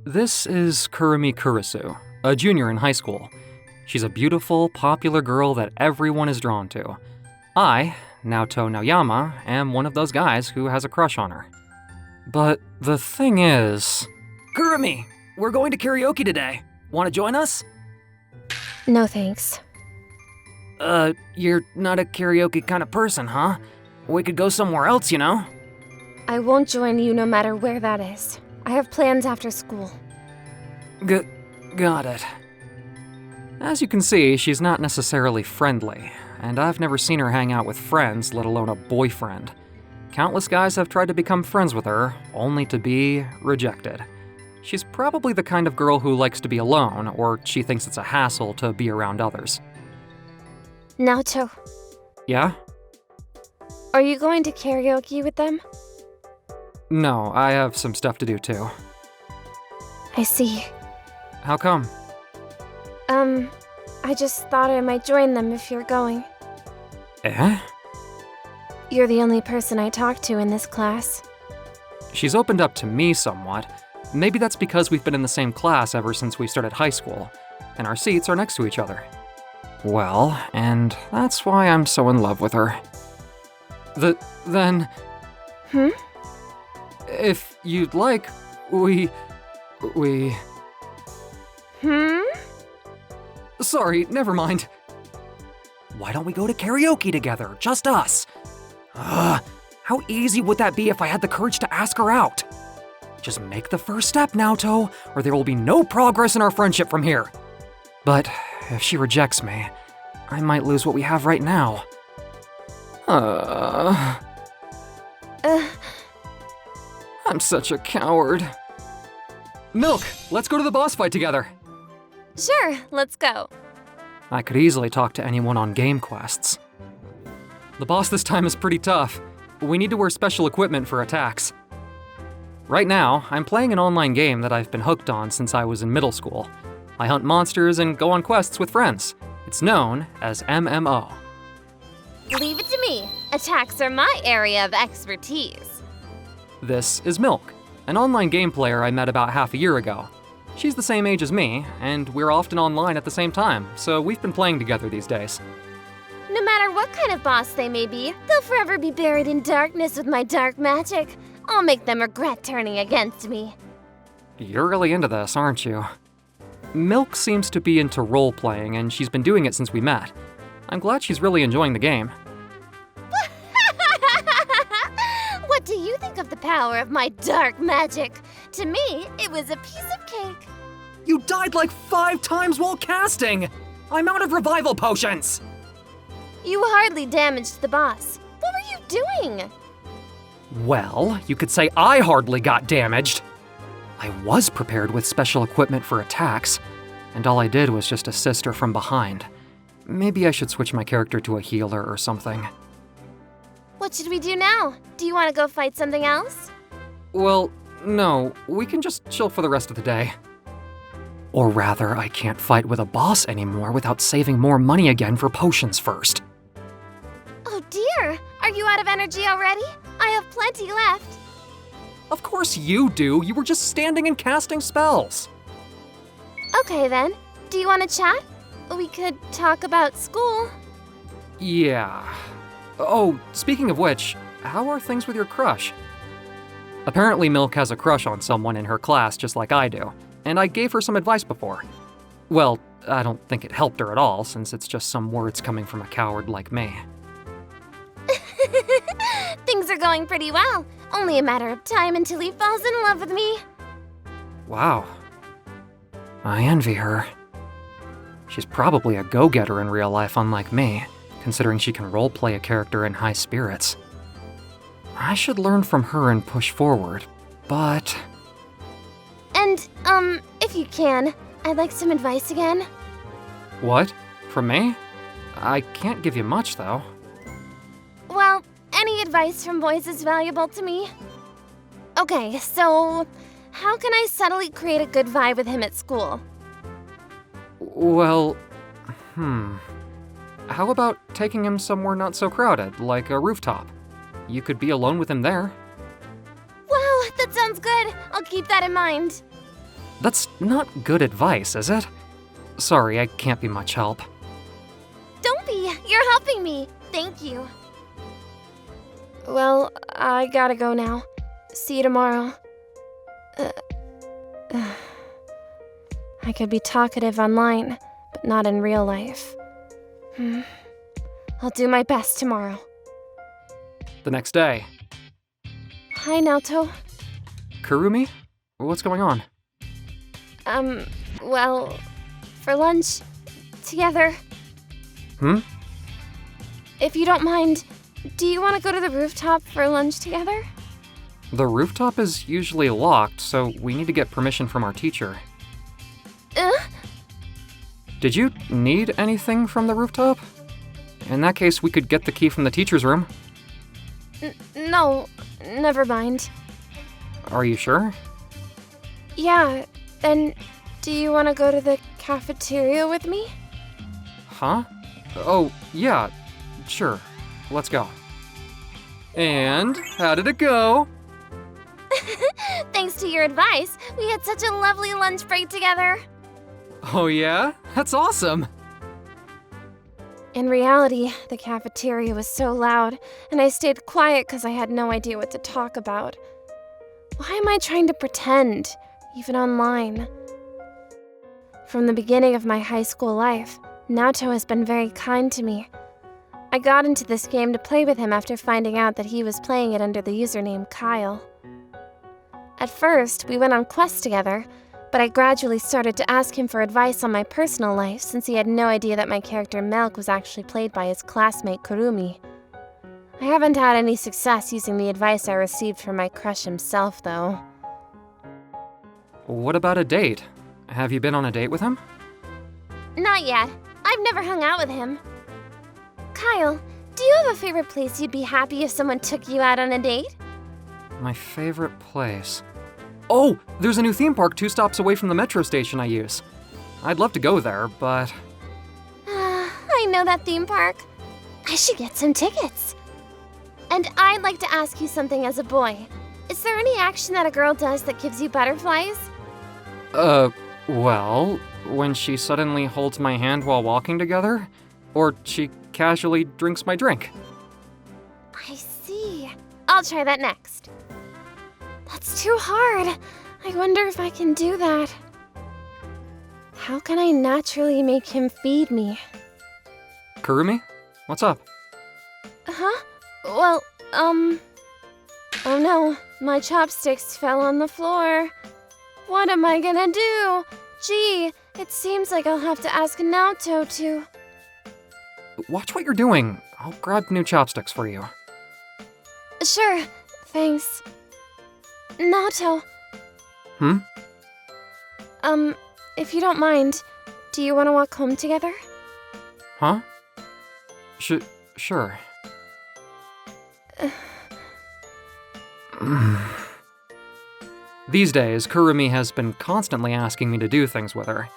This is Kurumi Kurisu, a junior in high school. She's a beautiful, popular girl that everyone is drawn to. I, Naoto Naoyama, am one of those guys who has a crush on her. But the thing is... Kurumi, we're going to karaoke today. Want to join us? No thanks. You're not a karaoke kind of person, huh? We could go somewhere else, you know? I won't join you no matter where that is. I have plans after school. Got it. As you can see, she's not necessarily friendly, and I've never seen her hang out with friends, let alone a boyfriend. Countless guys have tried to become friends with her, only to be rejected. She's probably the kind of girl who likes to be alone, or she thinks it's a hassle to be around others. Naoto, Yeah? are you going to karaoke with them? No, I have some stuff to do too. I see. How come? I just thought I might join them if you're going. Eh? You're the only person I talk to in this class. She's opened up to me somewhat. Maybe that's because we've been in the same class ever since we started high school, and our seats are next to each other. Well, and that's why I'm so in love with her. Then... If you'd like, we... Sorry, never mind. Why don't we go to karaoke together? Just us. How easy would that be if I had the courage to ask her out? Just make the first step, Naoto, or there will be no progress in our friendship from here. But if she rejects me, I might lose what we have right now. I'm such a coward. Milk, let's go to the boss fight together. Sure, let's go. I could easily talk to anyone on game quests. The boss this time is pretty tough. We need to wear special equipment for attacks. Right now, I'm playing an online game that I've been hooked on since I was in middle school. I hunt monsters and go on quests with friends. It's known as MMO. Leave it to me. Attacks are my area of expertise. This is Milk, an online game player I met about half a year ago. She's the same age as me, and we're often online at the same time, so we've been playing together these days. No matter what kind of boss they may be, they'll forever be buried in darkness with my dark magic. I'll make them regret turning against me. You're really into this, aren't you? Milk seems to be into role-playing, and she's been doing it since we met. I'm glad she's really enjoying the game. What do you think of the power of my dark magic? To me, it was a piece of cake. You died like 5 times while casting! I'm out of revival potions! You hardly damaged the boss. What were you doing? Well, you could say I hardly got damaged. I was prepared with special equipment for attacks, and all I did was just assist her from behind. Maybe I should switch my character to a healer or something. What should we do now? Do you want to go fight something else? Well, no, we can just chill for the rest of the day. Or rather, I can't fight with a boss anymore without saving more money again for potions first. Oh dear, are you out of energy already? I have plenty left. Of course you do, you were just standing and casting spells. Okay then, do you want to chat? We could talk about school. Yeah. Oh, speaking of which, how are things with your crush? Apparently Milk has a crush on someone in her class just like I do, and I gave her some advice before. Well, I don't think it helped her at all, since it's just some words coming from a coward like me. Things are going pretty well. Only a matter of time until he falls in love with me. Wow. I envy her. She's probably a go-getter in real life, unlike me, considering she can roleplay a character in high spirits. I should learn from her and push forward, but... And, if you can, I'd like some advice again. What? From me? I can't give you much, though. Well, any advice from boys is valuable to me. Okay, so how can I subtly create a good vibe with him at school? Well, How about taking him somewhere not so crowded, like a rooftop? You could be alone with him there. Wow, that sounds good. I'll keep that in mind. That's not good advice, is it? Sorry, I can't be much help. Don't be. You're helping me. Thank you. Well, I gotta go now. See you tomorrow. I could be talkative online, but not in real life. I'll do my best tomorrow. The next day. Hi, Naoto. Kurumi? What's going on? Well, for lunch, together. If you don't mind, do you want to go to the rooftop for lunch together? The rooftop is usually locked, so we need to get permission from our teacher. Did you need anything from the rooftop? In that case, we could get the key from the teacher's room. No, never mind. Are you sure? Yeah, then do you want to go to the cafeteria with me? Huh? Oh, yeah, sure. Let's go. And how did it go? Thanks to your advice, we had such a lovely lunch break together. Oh yeah? That's awesome! In reality, the cafeteria was so loud, and I stayed quiet because I had no idea what to talk about. Why am I trying to pretend, even online? From the beginning of my high school life, Naoto has been very kind to me. I got into this game to play with him after finding out that he was playing it under the username Kyle. At first, we went on quests together, but I gradually started to ask him for advice on my personal life since he had no idea that my character Milk was actually played by his classmate Kurumi. I haven't had any success using the advice I received from my crush himself, though. What about a date? Have you been on a date with him? Not yet. I've never hung out with him. Kyle, do you have a favorite place you'd be happy if someone took you out on a date? My favorite place. Oh, there's a new theme park 2 stops away from the metro station I use. I'd love to go there, but... I know that theme park. I should get some tickets. And I'd like to ask you something as a boy. Is there any action that a girl does that gives you butterflies? Well, when she suddenly holds my hand while walking together, or she casually drinks my drink. I see. I'll try that next. That's too hard. I wonder if I can do that. How can I naturally make him feed me? Kurumi? What's up? Huh? Well, oh no, my chopsticks fell on the floor. What am I gonna do? Gee, it seems like I'll have to ask Naoto to... Watch what you're doing. I'll grab new chopsticks for you. Sure, thanks. Naoto. If you don't mind, do you want to walk home together? Huh? Sure. These days, Kurumi has been constantly asking me to do things with her.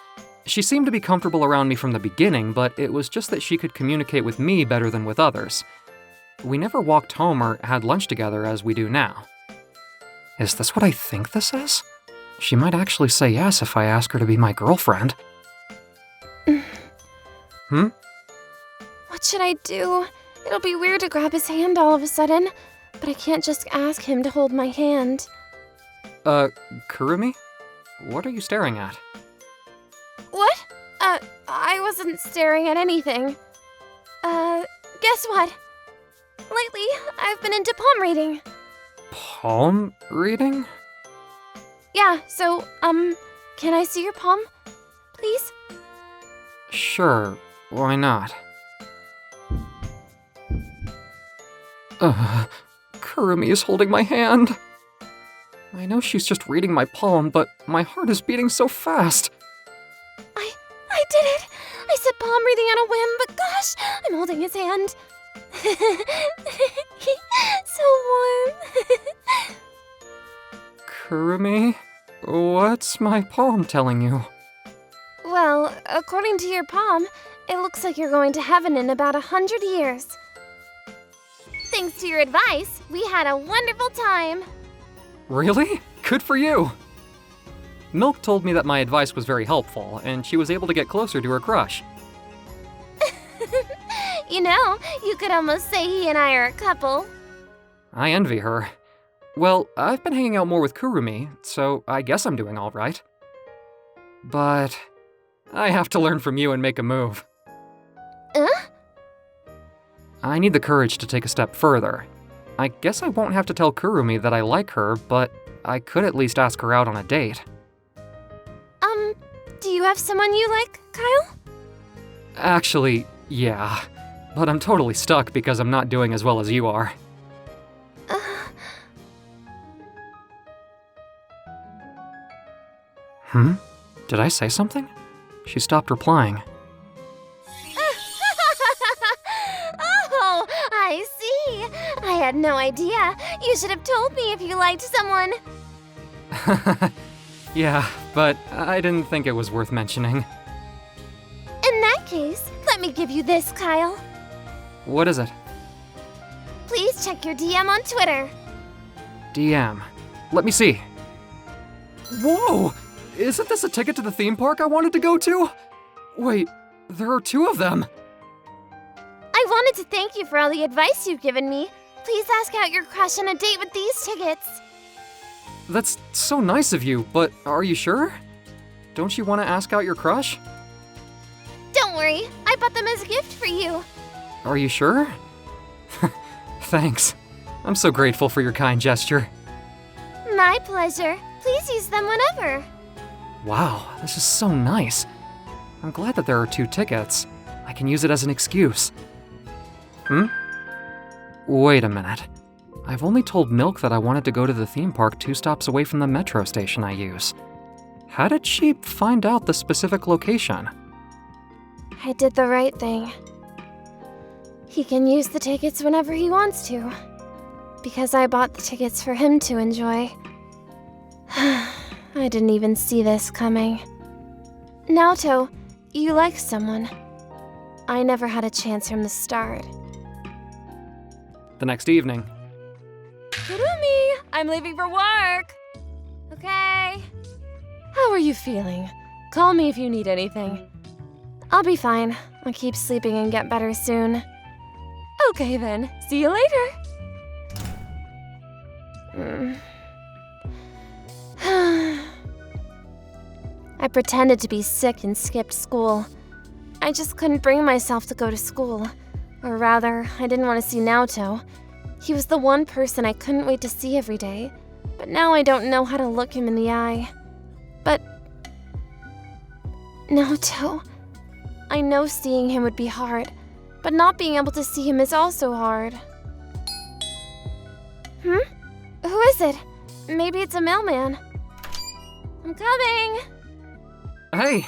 She seemed to be comfortable around me from the beginning, but it was just that she could communicate with me better than with others. We never walked home or had lunch together as we do now. Is this what I think this is? She might actually say yes if I ask her to be my girlfriend. What should I do? It'll be weird to grab his hand all of a sudden, but I can't just ask him to hold my hand. Kurumi? What are you staring at? What? I wasn't staring at anything. Guess what? Lately, I've been into palm reading. Palm reading? Yeah, so, can I see your palm? Please? Sure, why not? Kurumi is holding my hand. I know she's just reading my palm, but my heart is beating so fast. I did it! I said palm reading on a whim, but gosh, I'm holding his hand. So warm. Kurumi, what's my palm telling you? Well, according to your palm, it looks like you're going to heaven in about 100 years. Thanks to your advice, we had a wonderful time. Really? Good for you. Milk told me that my advice was very helpful, and she was able to get closer to her crush. You know, you could almost say he and I are a couple. I envy her. Well, I've been hanging out more with Kurumi, so I guess I'm doing all right. But I have to learn from you and make a move. I need the courage to take a step further. I guess I won't have to tell Kurumi that I like her, but I could at least ask her out on a date. Do you have someone you like, Kyle? Actually, yeah. But I'm totally stuck because I'm not doing as well as you are. Did I say something? She stopped replying. Oh, I see. I had no idea. You should have told me if you liked someone. Yeah, but I didn't think it was worth mentioning. In that case, let me give you this, Kyle. What is it? Please check your DM on Twitter. DM. Let me see. Whoa! Isn't this a ticket to the theme park I wanted to go to? Wait, there are 2 of them. I wanted to thank you for all the advice you've given me. Please ask out your crush on a date with these tickets. That's so nice of you, but are you sure? Don't you want to ask out your crush? Don't worry, I bought them as a gift for you. Are you sure? Thanks. I'm so grateful for your kind gesture. My pleasure. Please use them whenever. Wow, this is so nice. I'm glad that there are 2 tickets. I can use it as an excuse. Wait a minute. I've only told Milk that I wanted to go to the theme park 2 stops away from the metro station I use. How did she find out the specific location? I did the right thing. He can use the tickets whenever he wants to. Because I bought the tickets for him to enjoy. I didn't even see this coming. Naoto, you like someone. I never had a chance from the start. The next evening. Kurumi, I'm leaving for work. Okay. How are you feeling? Call me if you need anything. I'll be fine. I'll keep sleeping and get better soon. Okay then, see you later. I pretended to be sick and skipped school. I just couldn't bring myself to go to school. Or rather, I didn't want to see Naoto. He was the one person I couldn't wait to see every day. But now I don't know how to look him in the eye. But... Naoto... I know seeing him would be hard, but not being able to see him is also hard. Who is it? Maybe it's a mailman. I'm coming! Hey!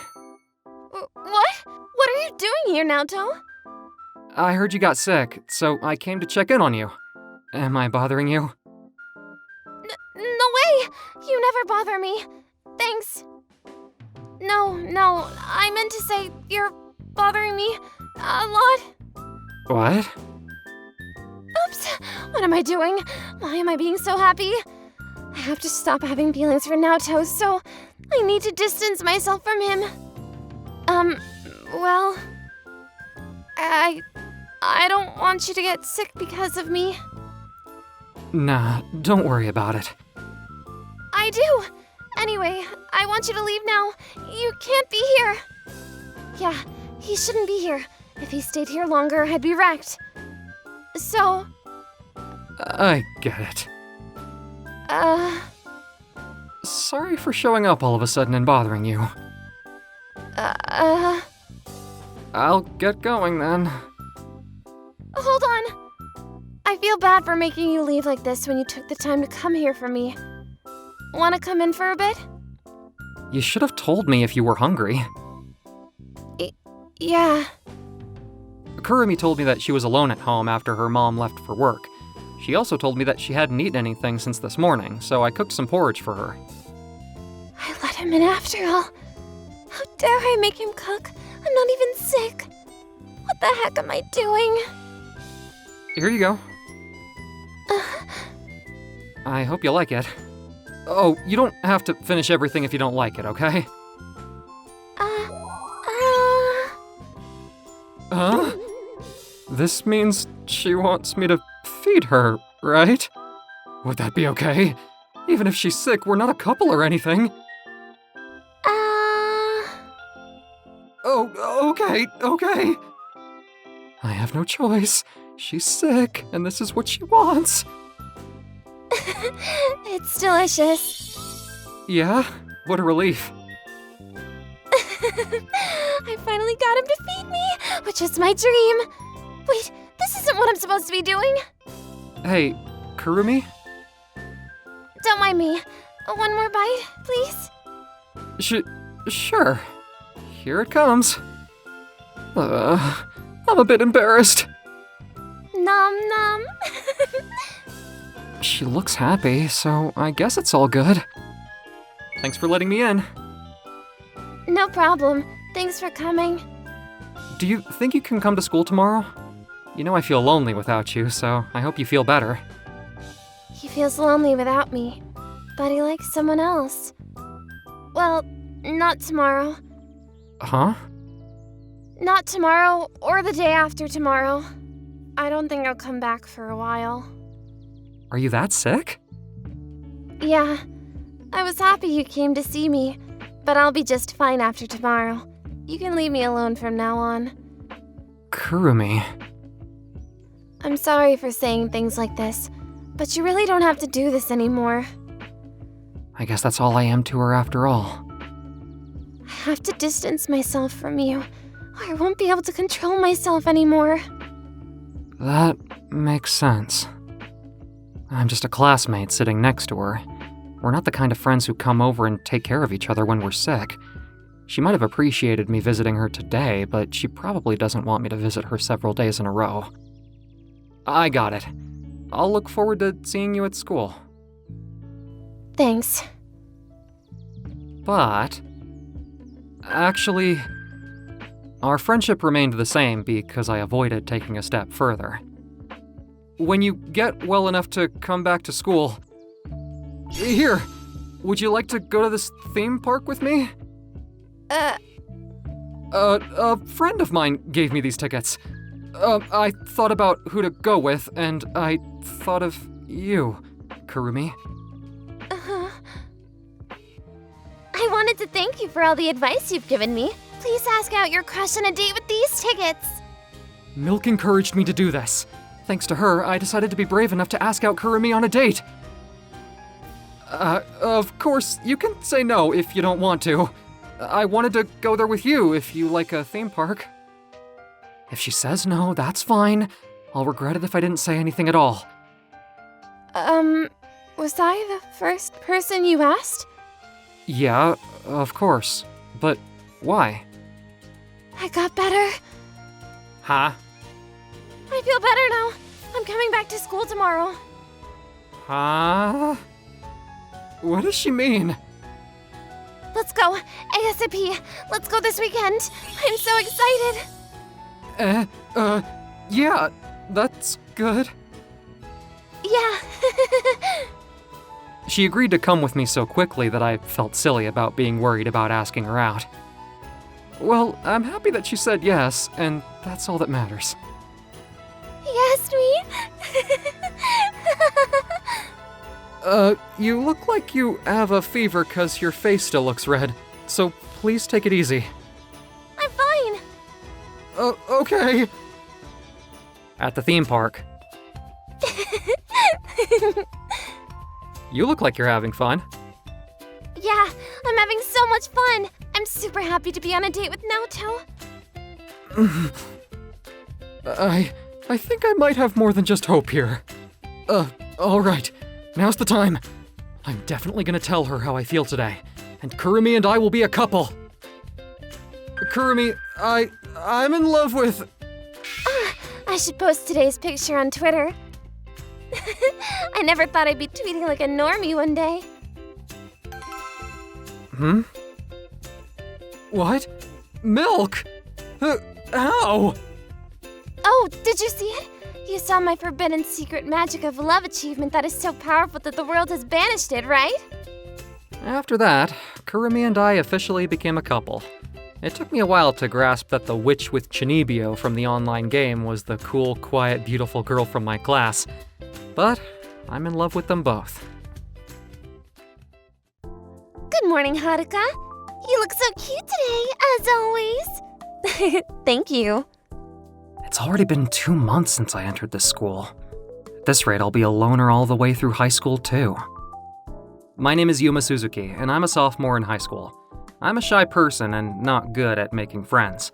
What? What are you doing here, Naoto? I heard you got sick, so I came to check in on you. Am I bothering you? No way! You never bother me. Thanks. No, I meant to say you're bothering me a lot. What? Oops, what am I doing? Why am I being so happy? I have to stop having feelings for Naoto, so I need to distance myself from him. Well, I don't want you to get sick because of me. Nah, don't worry about it. I do. Anyway, I want you to leave now. You can't be here. Yeah, he shouldn't be here. If he stayed here longer, I'd be wrecked. So, I get it. Sorry for showing up all of a sudden and bothering you. I'll get going then. Hold on. I feel bad for making you leave like this when you took the time to come here for me. Wanna come in for a bit? You should have told me if you were hungry. Yeah. Kurumi told me that she was alone at home after her mom left for work. She also told me that she hadn't eaten anything since this morning, so I cooked some porridge for her. I let him in after all. How dare I make him cook? I'm not even sick. What the heck am I doing? Here you go. I hope you like it. Oh, you don't have to finish everything if you don't like it, okay? Huh? This means she wants me to feed her, right? Would that be okay? Even if she's sick, we're not a couple or anything. Oh, okay. I have no choice. She's sick, and this is what she wants. It's delicious. Yeah? What a relief. I finally got him to feed me, which was my dream. Wait, this isn't what I'm supposed to be doing. Hey, Kurumi? Don't mind me. One more bite, please? Sure. Here it comes. I'm a bit embarrassed. Nom nom. She looks happy, so I guess it's all good. Thanks for letting me in. No problem. Thanks for coming. Do you think you can come to school tomorrow? You know I feel lonely without you, so I hope you feel better. He feels lonely without me, but he likes someone else. Well, not tomorrow. Huh? Not tomorrow or the day after tomorrow. I don't think I'll come back for a while. Are you that sick? Yeah, I was happy you came to see me, but I'll be just fine after tomorrow. You can leave me alone from now on. Kurumi. I'm sorry for saying things like this, but you really don't have to do this anymore. I guess that's all I am to her after all. I have to distance myself from you, or I won't be able to control myself anymore. That makes sense. I'm just a classmate sitting next to her. We're not the kind of friends who come over and take care of each other when we're sick. She might have appreciated me visiting her today, but she probably doesn't want me to visit her several days in a row. I got it. I'll look forward to seeing you at school. Thanks. But... actually... our friendship remained the same because I avoided taking a step further. When you get well enough to come back to school... Here! Would you like to go to this theme park with me? A friend of mine gave me these tickets. I thought about who to go with, and I thought of you, Kurumi. I wanted to thank you for all the advice you've given me. Please ask out your crush on a date with these tickets. Milk encouraged me to do this. Thanks to her, I decided to be brave enough to ask out Kurumi on a date. Of course, you can say no if you don't want to. I wanted to go there with you if you like a theme park. If she says no, that's fine. I'll regret it if I didn't say anything at all. Was I the first person you asked? Yeah, of course. But why? I got better. Huh? I feel better now. I'm coming back to school tomorrow. Huh? What does she mean? Let's go, ASAP. Let's go this weekend. I'm so excited. Yeah, that's good. Yeah. She agreed to come with me so quickly that I felt silly about being worried about asking her out. Well, I'm happy that she said yes, and that's all that matters. Yes, me. You look like you have a fever 'cause your face still looks red, so please take it easy. I'm fine. Okay. At the theme park. You look like you're having fun. Yeah, I'm having so much fun. I'm super happy to be on a date with Naoto. I think I might have more than just hope here. Alright. Now's the time. I'm definitely gonna tell her how I feel today, and Kurumi and I will be a couple. Kurumi, I'm in love with... I should post today's picture on Twitter. I never thought I'd be tweeting like a normie one day. What? Milk? How? Oh, did you see it? You saw my forbidden secret magic of love achievement that is so powerful that the world has banished it, right? After that, Kurumi and I officially became a couple. It took me a while to grasp that the witch with Chunibyo from the online game was the cool, quiet, beautiful girl from my class, but I'm in love with them both. Good morning, Haruka. You look so cute today, as always. Thank you. It's already been 2 months since I entered this school. At this rate, I'll be a loner all the way through high school, too. My name is Yuma Suzuki, and I'm a sophomore in high school. I'm a shy person and not good at making friends.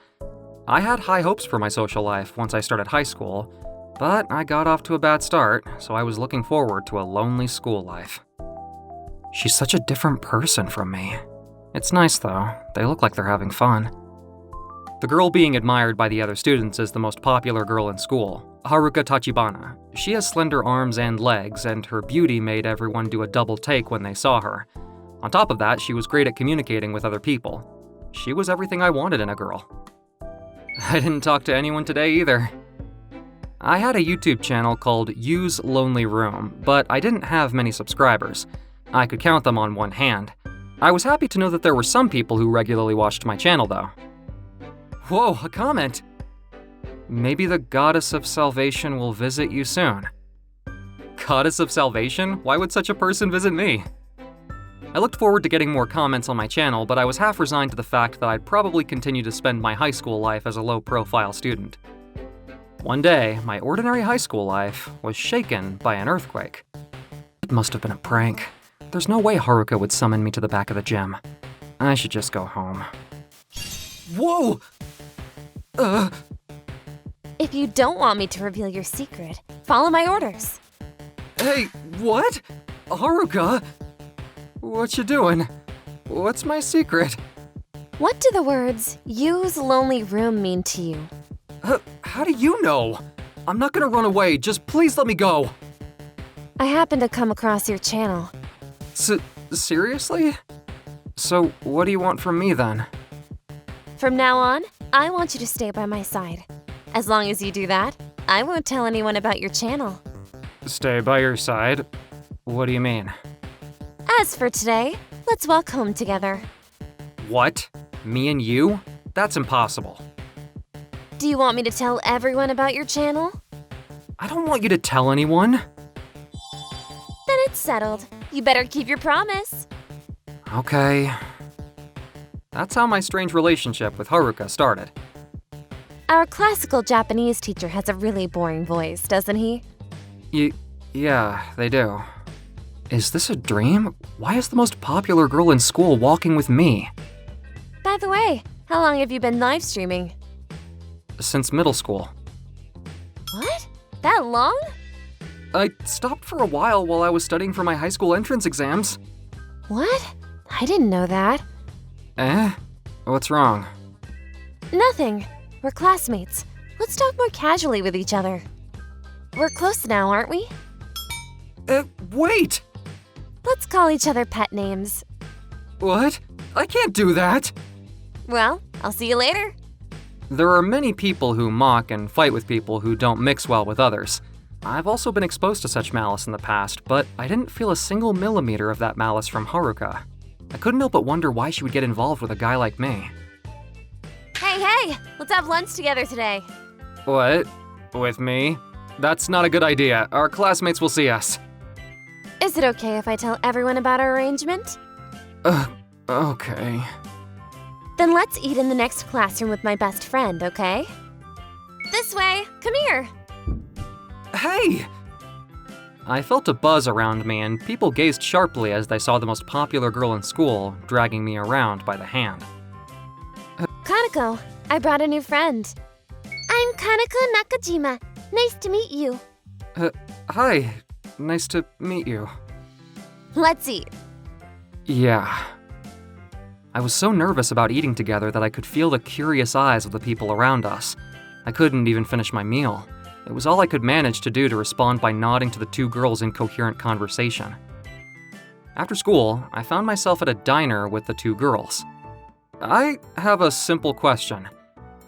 I had high hopes for my social life once I started high school, but I got off to a bad start, so I was looking forward to a lonely school life. She's such a different person from me. It's nice, though. They look like they're having fun. The girl being admired by the other students is the most popular girl in school, Haruka Tachibana. She has slender arms and legs, and her beauty made everyone do a double take when they saw her. On top of that, she was great at communicating with other people. She was everything I wanted in a girl. I didn't talk to anyone today either. I had a YouTube channel called Use Lonely Room, but I didn't have many subscribers. I could count them on one hand. I was happy to know that there were some people who regularly watched my channel, though. Whoa, a comment! Maybe the Goddess of Salvation will visit you soon. Goddess of Salvation? Why would such a person visit me? I looked forward to getting more comments on my channel, but I was half resigned to the fact that I'd probably continue to spend my high school life as a low-profile student. One day, my ordinary high school life was shaken by an earthquake. It must have been a prank. There's no way Haruka would summon me to the back of the gym. I should just go home. Whoa! If you don't want me to reveal your secret, follow my orders. Hey, what? Haruka? What you doing? What's my secret? What do the words, use lonely room mean to you? How do you know? I'm not gonna run away, just please let me go. I happened to come across your channel. Seriously? So, what do you want from me then? From now on, I want you to stay by my side. As long as you do that, I won't tell anyone about your channel. Stay by your side? What do you mean? As for today, let's walk home together. What? Me and you? That's impossible. Do you want me to tell everyone about your channel? I don't want you to tell anyone. Then it's settled. You better keep your promise. Okay. That's how my strange relationship with Haruka started. Our classical Japanese teacher has a really boring voice, doesn't he? Yeah, they do. Is this a dream? Why is the most popular girl in school walking with me? By the way, how long have you been live streaming? Since middle school. What? That long? I stopped for a while I was studying for my high school entrance exams. What? I didn't know that. Eh? What's wrong? Nothing. We're classmates. Let's talk more casually with each other. We're close now, aren't we? Wait! Let's call each other pet names. What? I can't do that! Well, I'll see you later. There are many people who mock and fight with people who don't mix well with others. I've also been exposed to such malice in the past, but I didn't feel a single millimeter of that malice from Haruka. I couldn't help but wonder why she would get involved with a guy like me. Hey, let's have lunch together today. What? With me? That's not a good idea. Our classmates will see us. Is it okay if I tell everyone about our arrangement? Okay. Then let's eat in the next classroom with my best friend, okay? This way, come here. Hey! I felt a buzz around me, and people gazed sharply as they saw the most popular girl in school dragging me around by the hand. Kanako, I brought a new friend. I'm Kanako Nakajima. Nice to meet you. Hi. Nice to meet you. Let's eat. Yeah. I was so nervous about eating together that I could feel the curious eyes of the people around us. I couldn't even finish my meal. It was all I could manage to do to respond by nodding to the two girls in coherent conversation. After school, I found myself at a diner with the two girls. I have a simple question.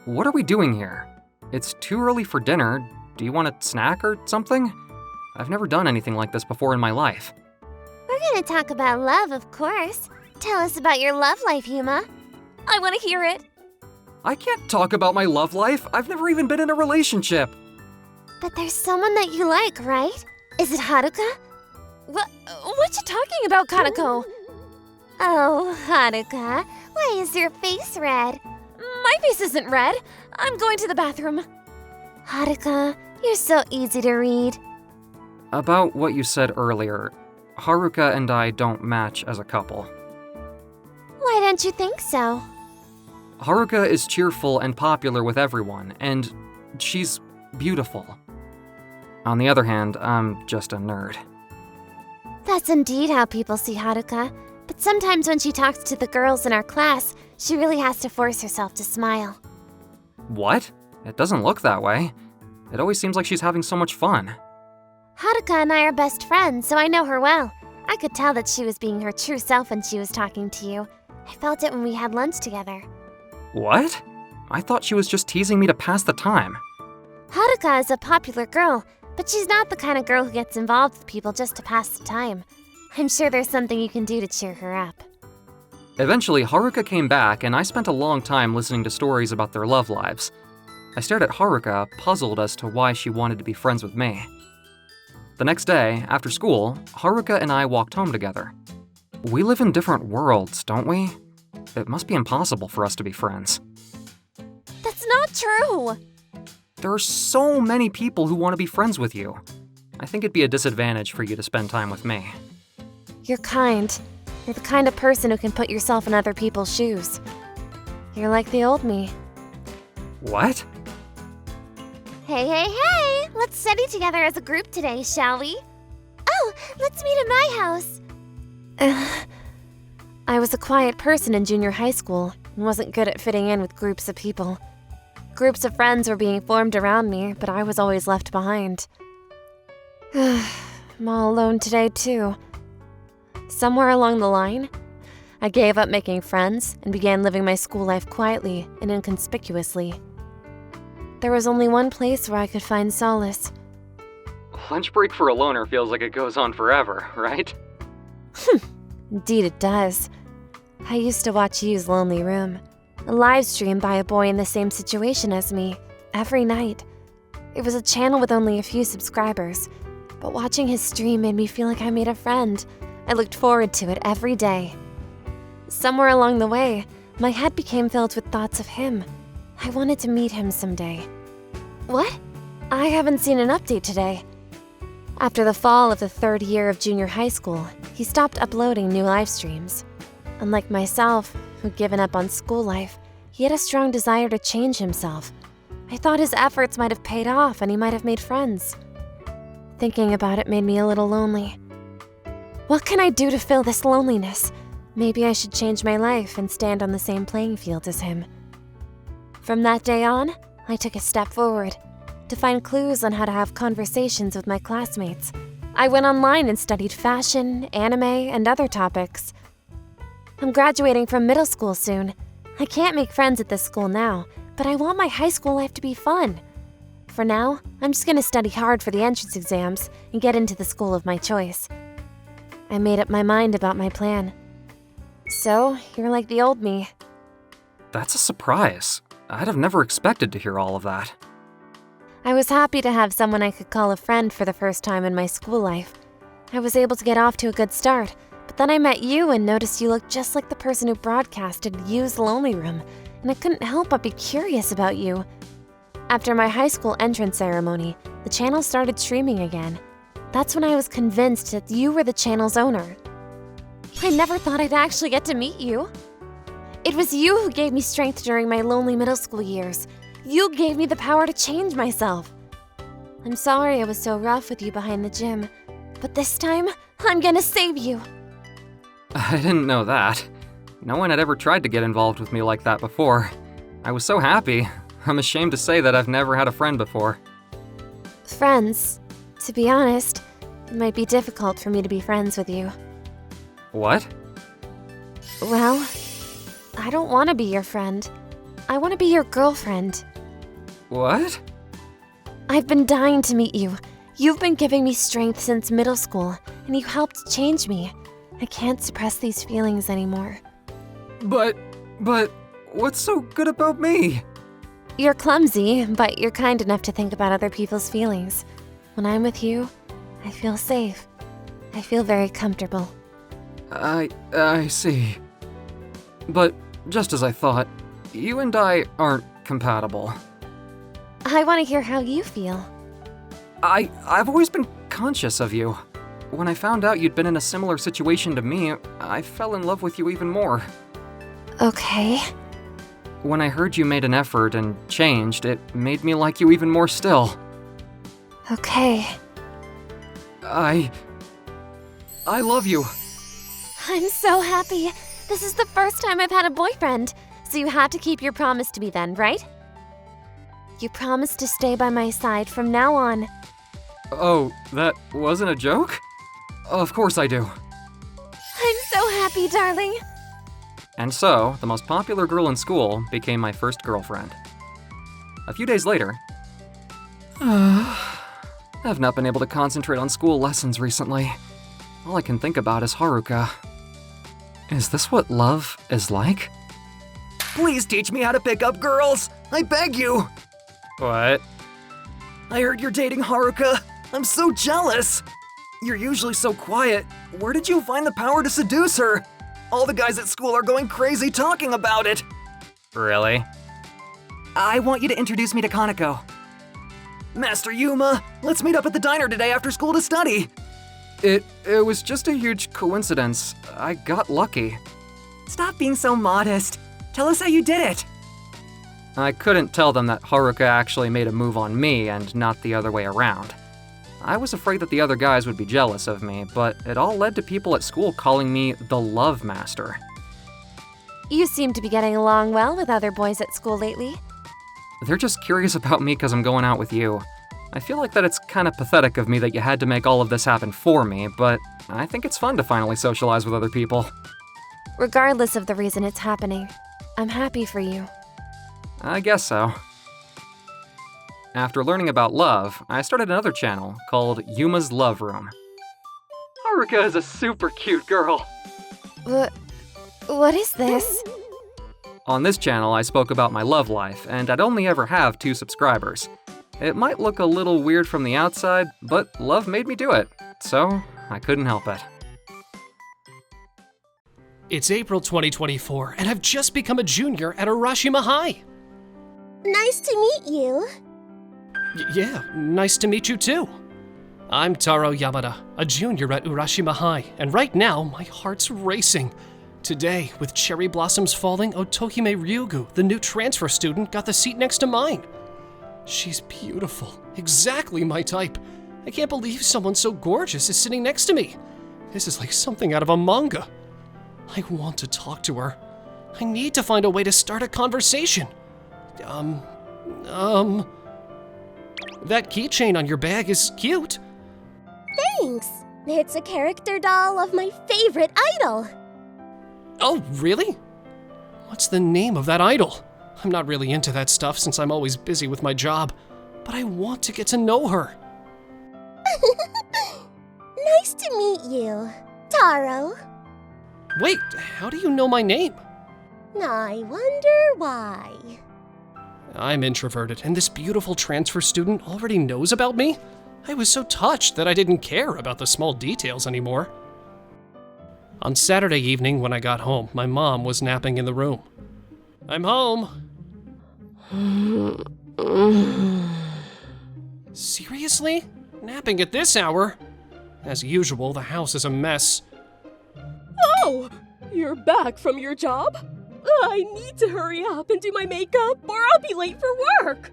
What are we doing here? It's too early for dinner. Do you want a snack or something? I've never done anything like this before in my life. We're gonna talk about love, of course. Tell us about your love life, Yuma. I want to hear it. I can't talk about my love life. I've never even been in a relationship. But there's someone that you like, right? Is it Haruka? What you talking about, Kanako? Oh, Haruka, why is your face red? My face isn't red. I'm going to the bathroom. Haruka, you're so easy to read. About what you said earlier, Haruka and I don't match as a couple. Why don't you think so? Haruka is cheerful and popular with everyone, and she's beautiful. On the other hand, I'm just a nerd. That's indeed how people see Haruka. But sometimes when she talks to the girls in our class, she really has to force herself to smile. What? It doesn't look that way. It always seems like she's having so much fun. Haruka and I are best friends, so I know her well. I could tell that she was being her true self when she was talking to you. I felt it when we had lunch together. What? I thought she was just teasing me to pass the time. Haruka is a popular girl, but she's not the kind of girl who gets involved with people just to pass the time. I'm sure there's something you can do to cheer her up. Eventually, Haruka came back, and I spent a long time listening to stories about their love lives. I stared at Haruka, puzzled as to why she wanted to be friends with me. The next day, after school, Haruka and I walked home together. We live in different worlds, don't we? It must be impossible for us to be friends. That's not true. There are so many people who want to be friends with you. I think it'd be a disadvantage for you to spend time with me. You're kind. You're the kind of person who can put yourself in other people's shoes. You're like the old me. What? Hey! Let's study together as a group today, shall we? Oh, let's meet at my house. I was a quiet person in junior high school and wasn't good at fitting in with groups of people. Groups of friends were being formed around me, but I was always left behind. I'm all alone today, too. Somewhere along the line, I gave up making friends and began living my school life quietly and inconspicuously. There was only one place where I could find solace. Lunch break for a loner feels like it goes on forever, right? Indeed it does. I used to watch Yu's Lonely Room, a live stream by a boy in the same situation as me, every night. It was a channel with only a few subscribers, but watching his stream made me feel like I made a friend. I looked forward to it every day. Somewhere along the way, my head became filled with thoughts of him. I wanted to meet him someday. What? I haven't seen an update today. After the fall of the third year of junior high school, he stopped uploading new live streams. Unlike myself, who'd given up on school life, he had a strong desire to change himself. I thought his efforts might have paid off and he might have made friends. Thinking about it made me a little lonely. What can I do to fill this loneliness? Maybe I should change my life and stand on the same playing field as him. From that day on, I took a step forward. To find clues on how to have conversations with my classmates, I went online and studied fashion, anime, and other topics. I'm graduating from middle school soon. I can't make friends at this school now, but I want my high school life to be fun. For now, I'm just gonna study hard for the entrance exams and get into the school of my choice. I made up my mind about my plan. So, you're like the old me. That's a surprise. I'd have never expected to hear all of that. I was happy to have someone I could call a friend for the first time in my school life. I was able to get off to a good start, but then I met you and noticed you looked just like the person who broadcasted Yu's Lonely Room, and I couldn't help but be curious about you. After my high school entrance ceremony, the channel started streaming again. That's when I was convinced that you were the channel's owner. I never thought I'd actually get to meet you. It was you who gave me strength during my lonely middle school years. You gave me the power to change myself. I'm sorry I was so rough with you behind the gym, but this time, I'm gonna save you. I didn't know that. No one had ever tried to get involved with me like that before. I was so happy. I'm ashamed to say that I've never had a friend before. Friends. To be honest, it might be difficult for me to be friends with you. What? Well, I don't want to be your friend. I want to be your girlfriend. What? I've been dying to meet you. You've been giving me strength since middle school, and you helped change me. I can't suppress these feelings anymore. But, what's so good about me? You're clumsy, but you're kind enough to think about other people's feelings. When I'm with you, I feel safe. I feel very comfortable. I see. But just as I thought, you and I aren't compatible. I want to hear how you feel. I've always been conscious of you. When I found out you'd been in a similar situation to me, I fell in love with you even more. Okay. When I heard you made an effort and changed, it made me like you even more still. Okay. I love you. I'm so happy. This is the first time I've had a boyfriend. So you have to keep your promise to me then, right? You promised to stay by my side from now on. Oh, that wasn't a joke? Of course I do. I'm so happy, darling. And so, the most popular girl in school became my first girlfriend. A few days later, I've not been able to concentrate on school lessons recently. All I can think about is Haruka. Is this what love is like? Please teach me how to pick up girls. I beg you. What? I heard you're dating Haruka. I'm so jealous. You're usually so quiet. Where did you find the power to seduce her? All the guys at school are going crazy talking about it. Really? I want you to introduce me to Kaneko. Master Yuma, let's meet up at the diner today after school to study. It was just a huge coincidence. I got lucky. Stop being so modest. Tell us how you did it. I couldn't tell them that Haruka actually made a move on me and not the other way around. I was afraid that the other guys would be jealous of me, but it all led to people at school calling me the Love Master. You seem to be getting along well with other boys at school lately. They're just curious about me because I'm going out with you. I feel like that it's kind of pathetic of me that you had to make all of this happen for me, but I think it's fun to finally socialize with other people. Regardless of the reason it's happening, I'm happy for you. I guess so. After learning about love, I started another channel called Yuma's Love Room. Haruka is a super cute girl. What is this? On this channel, I spoke about my love life, and I'd only ever have 2 subscribers. It might look a little weird from the outside, but love made me do it, so I couldn't help it. It's April 2024, and I've just become a junior at Urashima High. Nice to meet you. Yeah, nice to meet you too. I'm Taro Yamada, a junior at Urashima High, and right now my heart's racing. Today, with cherry blossoms falling, Otohime Ryugu, the new transfer student, got the seat next to mine. She's beautiful, exactly my type. I can't believe someone so gorgeous is sitting next to me. This is like something out of a manga. I want to talk to her. I need to find a way to start a conversation. That keychain on your bag is cute. Thanks. It's a character doll of my favorite idol. Oh, really? What's the name of that idol? I'm not really into that stuff since I'm always busy with my job, but I want to get to know her. Nice to meet you, Taro. Wait, how do you know my name? I wonder why. I'm introverted, and this beautiful transfer student already knows about me? I was so touched that I didn't care about the small details anymore. On Saturday evening when I got home, my mom was napping in the room. I'm home. Seriously? Napping at this hour? As usual, the house is a mess. Oh, you're back from your job? I need to hurry up and do my makeup or I'll be late for work.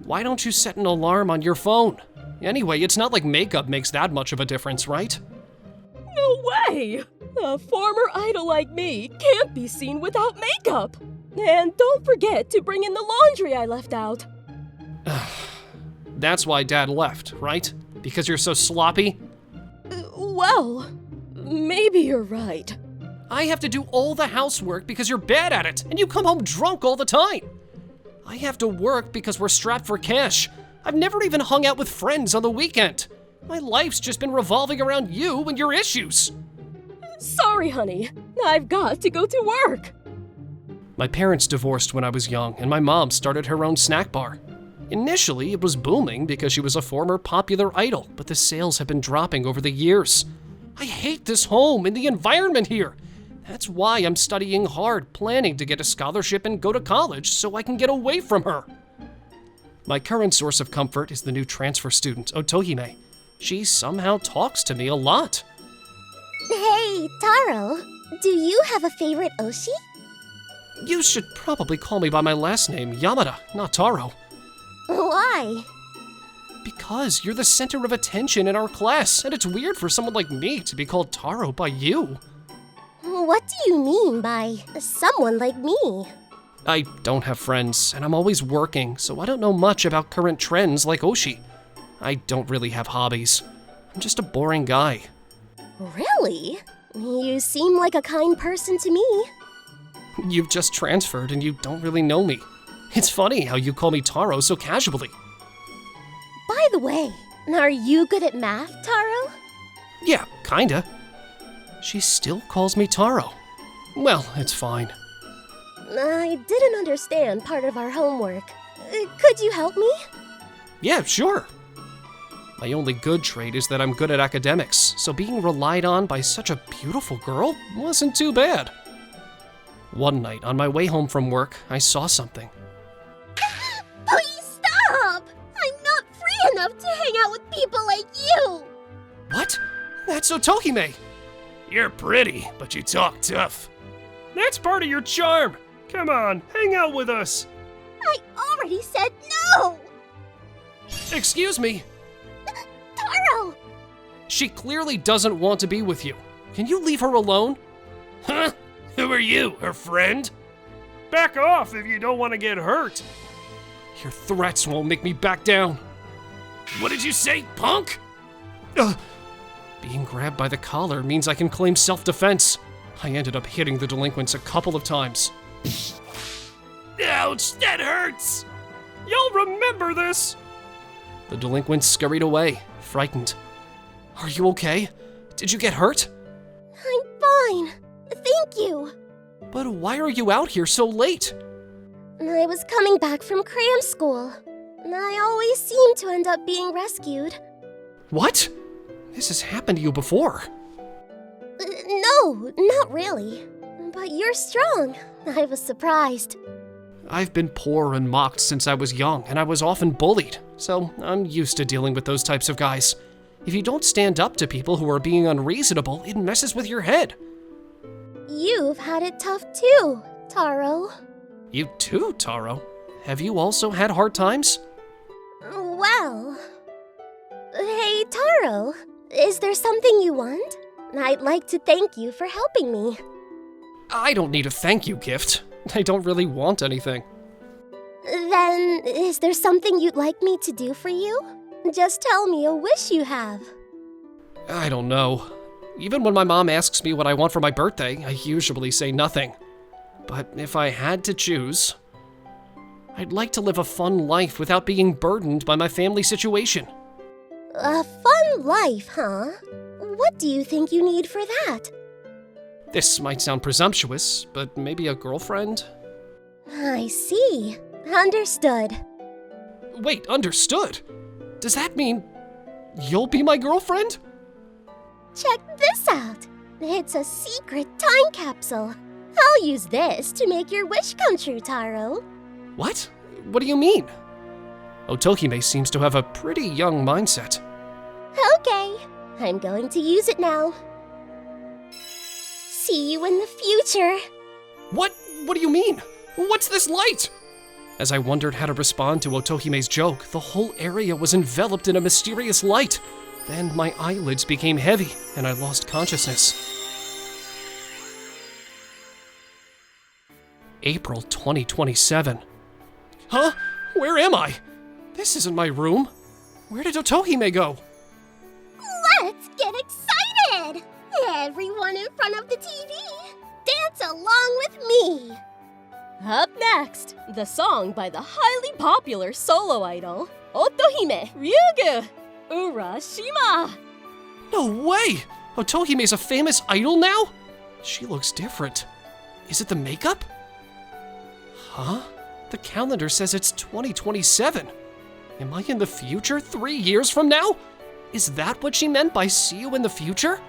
Why don't you set an alarm on your phone? Anyway, it's not like makeup makes that much of a difference, right? No way! A former idol like me can't be seen without makeup. And don't forget to bring in the laundry I left out. That's why Dad left, right? Because you're so sloppy? Well, maybe you're right. I have to do all the housework because you're bad at it, and you come home drunk all the time. I have to work because we're strapped for cash. I've never even hung out with friends on the weekend. My life's just been revolving around you and your issues. Sorry, honey. I've got to go to work. My parents divorced when I was young, and my mom started her own snack bar. Initially, it was booming because she was a former popular idol, but the sales have been dropping over the years. I hate this home and the environment here. That's why I'm studying hard, planning to get a scholarship and go to college so I can get away from her. My current source of comfort is the new transfer student, Otohime. She somehow talks to me a lot. Hey, Taro, do you have a favorite Oshi? You should probably call me by my last name, Yamada, not Taro. Why? Because you're the center of attention in our class, and it's weird for someone like me to be called Taro by you. What do you mean by someone like me? I don't have friends, and I'm always working, so I don't know much about current trends like Oshi. I don't really have hobbies. I'm just a boring guy. Really? You seem like a kind person to me. You've just transferred and you don't really know me. It's funny how you call me Taro so casually. By the way, are you good at math, Taro? Yeah, kinda. She still calls me Taro. Well, it's fine. I didn't understand part of our homework. Could you help me? Yeah, sure. My only good trait is that I'm good at academics, so being relied on by such a beautiful girl wasn't too bad. One night, on my way home from work, I saw something. Please stop! I'm not free enough to hang out with people like you! What? That's Otohime! You're pretty, but you talk tough. That's part of your charm. Come on, hang out with us. I already said no! Excuse me! Taro! She clearly doesn't want to be with you. Can you leave her alone? Huh? Who are you, her friend? Back off if you don't want to get hurt. Your threats won't make me back down. What did you say, punk? Being grabbed by the collar means I can claim self-defense. I ended up hitting the delinquents a couple of times. Ouch, that hurts. You'll remember this. The delinquents scurried away, frightened. Are you okay? Did you get hurt? I'm fine. Thank you. But why are you out here so late? I was coming back from cram school. I always seem to end up being rescued. What? This has happened to you before. No, not really. But you're strong. I was surprised. I've been poor and mocked since I was young, and I was often bullied, so I'm used to dealing with those types of guys. If you don't stand up to people who are being unreasonable, it messes with your head. You've had it tough too, Taro. You too, Taro? Have you also had hard times? Well... Hey, Taro, is there something you want? I'd like to thank you for helping me. I don't need a thank you gift. I don't really want anything. Then, is there something you'd like me to do for you? Just tell me a wish you have. I don't know. Even when my mom asks me what I want for my birthday, I usually say nothing. But if I had to choose, I'd like to live a fun life without being burdened by my family situation. A fun life, huh? What do you think you need for that? This might sound presumptuous, but maybe a girlfriend? I see. Understood. Wait, understood? Does that mean you'll be my girlfriend? Check this out. It's a secret time capsule. I'll use this to make your wish come true, Taro. What? What do you mean? Otohime seems to have a pretty young mindset. Okay, I'm going to use it now. See you in the future. What? What do you mean? What's this light? As I wondered how to respond to Otohime's joke, the whole area was enveloped in a mysterious light. Then my eyelids became heavy, and I lost consciousness. April 2027. Huh? Where am I? This isn't my room. Where did Otohime go? Let's get excited! Everyone in front of the TV, dance along with me! Up next, the song by the highly popular solo idol, Otohime Ryugu Urashima. No way! Otohime's a famous idol now? She looks different. Is it the makeup? Huh? The calendar says it's 2027. Am I in the future 3 years from now? Is that what she meant by see you in the future?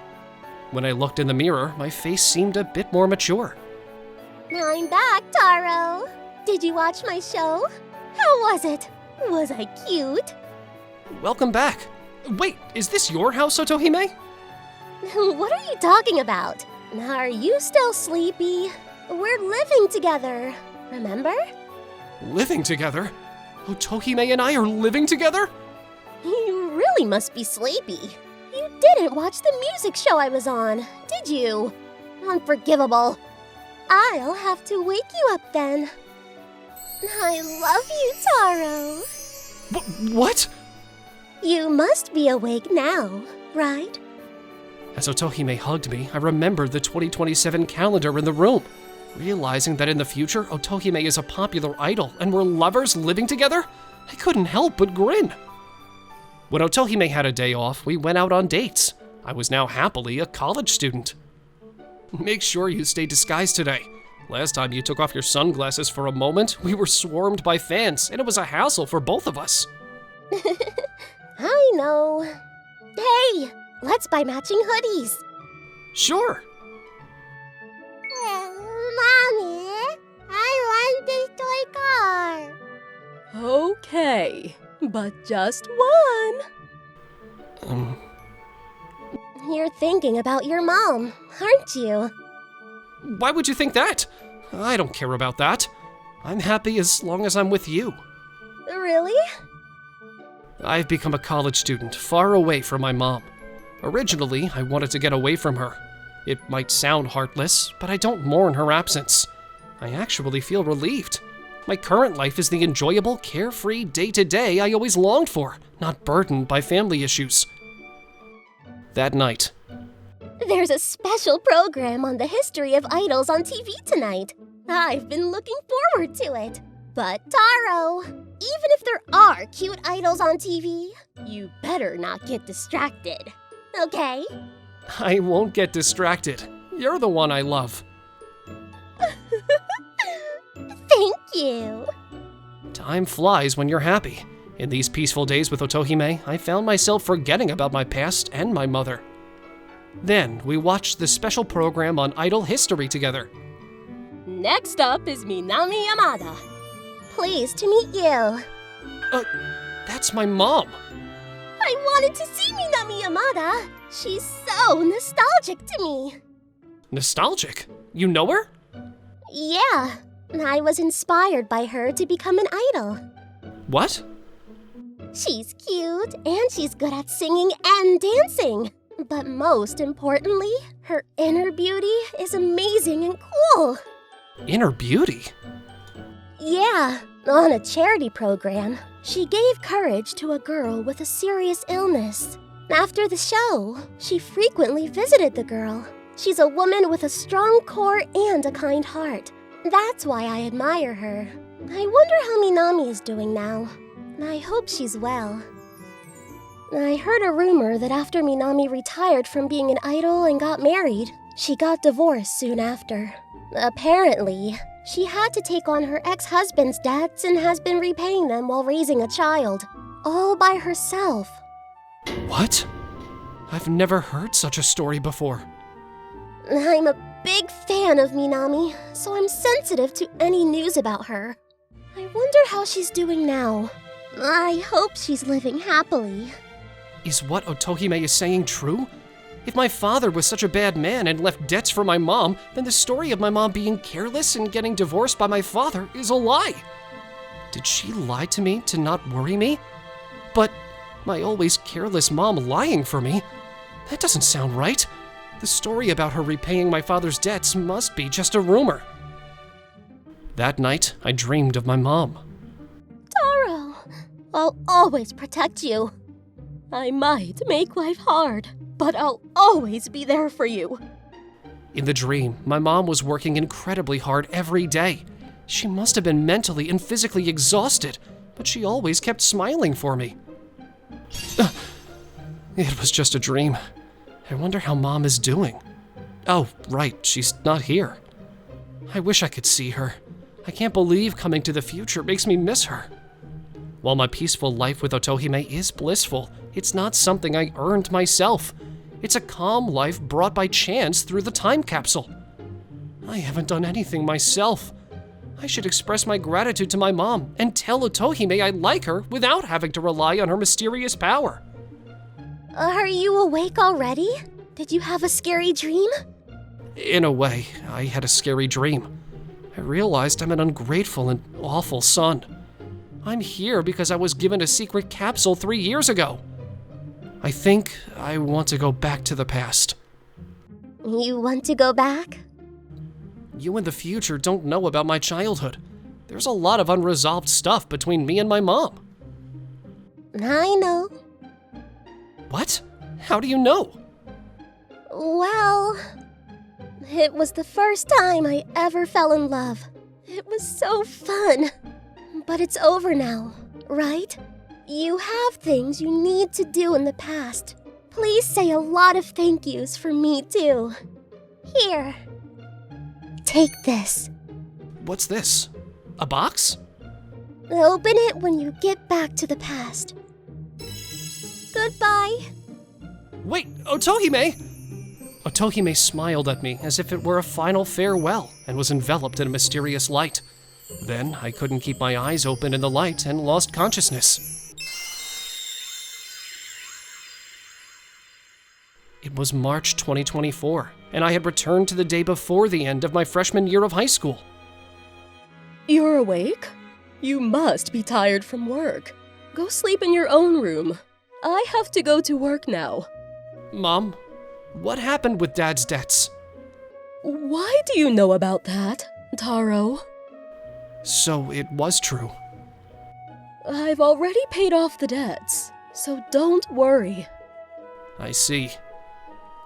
When I looked in the mirror, my face seemed a bit more mature. I'm back, Taro. Did you watch my show? How was it? Was I cute? Welcome back. Wait, is this your house, Otohime? What are you talking about? Are you still sleepy? We're living together, remember? Living together? Otohime and I are living together? You really must be sleepy. You didn't watch the music show I was on, did you? Unforgivable. I'll have to wake you up then. I love you, Taro. What? You must be awake now, right? As Otohime hugged me, I remembered the 2027 calendar in the room. Realizing that in the future, Otohime is a popular idol and we're lovers living together, I couldn't help but grin. When Otohime had a day off, we went out on dates. I was now happily a college student. Make sure you stay disguised today. Last time you took off your sunglasses for a moment, we were swarmed by fans, and it was a hassle for both of us. I know. Hey, let's buy matching hoodies. Sure. Mommy, I want this toy car. Okay, but just one. You're thinking about your mom, aren't you? Why would you think that? I don't care about that. I'm happy as long as I'm with you. Really? I've become a college student, far away from my mom. Originally, I wanted to get away from her. It might sound heartless, but I don't mourn her absence. I actually feel relieved. My current life is the enjoyable, carefree day-to-day I always longed for, not burdened by family issues. That night, There's a special program on the history of idols on TV tonight. I've been looking forward to it. But Taro, even if there are cute idols on TV, you better not get distracted. Okay? I won't get distracted. You're the one I love. Thank you. Time flies when you're happy. In these peaceful days with Otohime, I found myself forgetting about my past and my mother. Then, we watched the special program on idol history together. Next up is Minami Yamada. Pleased to meet you. That's my mom. I wanted to see Minami Yamada. She's so nostalgic to me. Nostalgic? You know her? Yeah, I was inspired by her to become an idol. What? She's cute, and she's good at singing and dancing. But most importantly, her inner beauty is amazing and cool. Inner beauty? Yeah, on a charity program, she gave courage to a girl with a serious illness. After the show, she frequently visited the girl. She's a woman with a strong core and a kind heart. That's why I admire her. I wonder how Minami is doing now. I hope she's well. I heard a rumor that after Minami retired from being an idol and got married, she got divorced soon after. Apparently, she had to take on her ex-husband's debts and has been repaying them while raising a child, all by herself. What? I've never heard such a story before. I'm a big fan of Minami, so I'm sensitive to any news about her. I wonder how she's doing now. I hope she's living happily. Is what Otohime is saying true? If my father was such a bad man and left debts for my mom, then the story of my mom being careless and getting divorced by my father is a lie. Did she lie to me to not worry me? But my always careless mom lying for me? That doesn't sound right. The story about her repaying my father's debts must be just a rumor. That night, I dreamed of my mom. Taro, I'll always protect you. I might make life hard, but I'll always be there for you. In the dream, my mom was working incredibly hard every day. She must have been mentally and physically exhausted, but she always kept smiling for me. It was just a dream. I wonder how Mom is doing. Oh, right, she's not here. I wish I could see her. I can't believe coming to the future makes me miss her. While my peaceful life with Otohime is blissful, it's not something I earned myself. It's a calm life brought by chance through the time capsule. I haven't done anything myself. I should express my gratitude to my mom and tell Otohime I like her without having to rely on her mysterious power. Are you awake already? Did you have a scary dream? In a way, I had a scary dream. I realized I'm an ungrateful and awful son. I'm here because I was given a secret capsule 3 years ago. I think I want to go back to the past. You want to go back? You in the future don't know about my childhood. There's a lot of unresolved stuff between me and my mom. I know. What? How do you know? Well, it was the first time I ever fell in love. It was so fun. But it's over now, right? You have things you need to do in the past. Please say a lot of thank yous for me too. Here. Take this. What's this? A box? Open it when you get back to the past. Goodbye. Wait, Otohime! Otohime smiled at me as if it were a final farewell and was enveloped in a mysterious light. Then I couldn't keep my eyes open in the light and lost consciousness. It was March 2024, and I had returned to the day before the end of my freshman year of high school. You're awake? You must be tired from work. Go sleep in your own room. I have to go to work now. Mom, what happened with Dad's debts? Why do you know about that, Taro? So it was true. I've already paid off the debts, so don't worry. I see.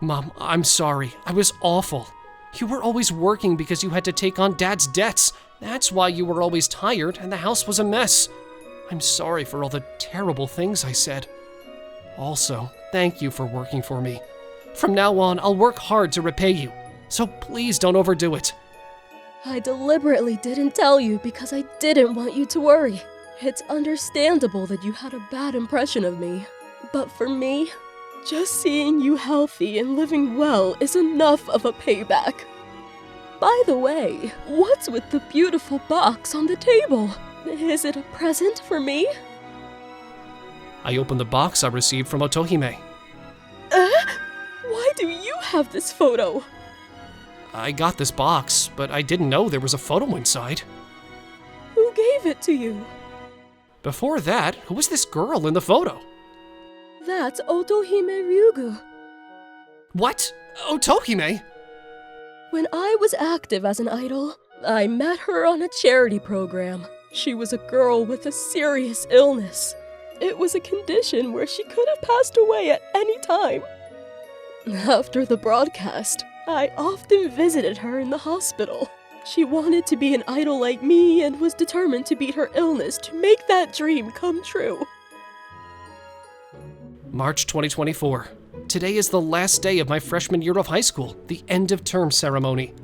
Mom, I'm sorry. I was awful. You were always working because you had to take on Dad's debts. That's why you were always tired and the house was a mess. I'm sorry for all the terrible things I said. Also, thank you for working for me. From now on, I'll work hard to repay you. So please don't overdo it. I deliberately didn't tell you because I didn't want you to worry. It's understandable that you had a bad impression of me. But for me, just seeing you healthy and living well is enough of a payback. By the way, what's with the beautiful box on the table? Is it a present for me? I opened the box I received from Otohime. Why do you have this photo? I got this box, but I didn't know there was a photo inside. Who gave it to you? Before that, who was this girl in the photo? That's Otohime Ryugu. What? Otohime? When I was active as an idol, I met her on a charity program. She was a girl with a serious illness. It was a condition where she could have passed away at any time. After the broadcast, I often visited her in the hospital. She wanted to be an idol like me and was determined to beat her illness to make that dream come true. March 2024. Today is the last day of my freshman year of high school, the end of term ceremony.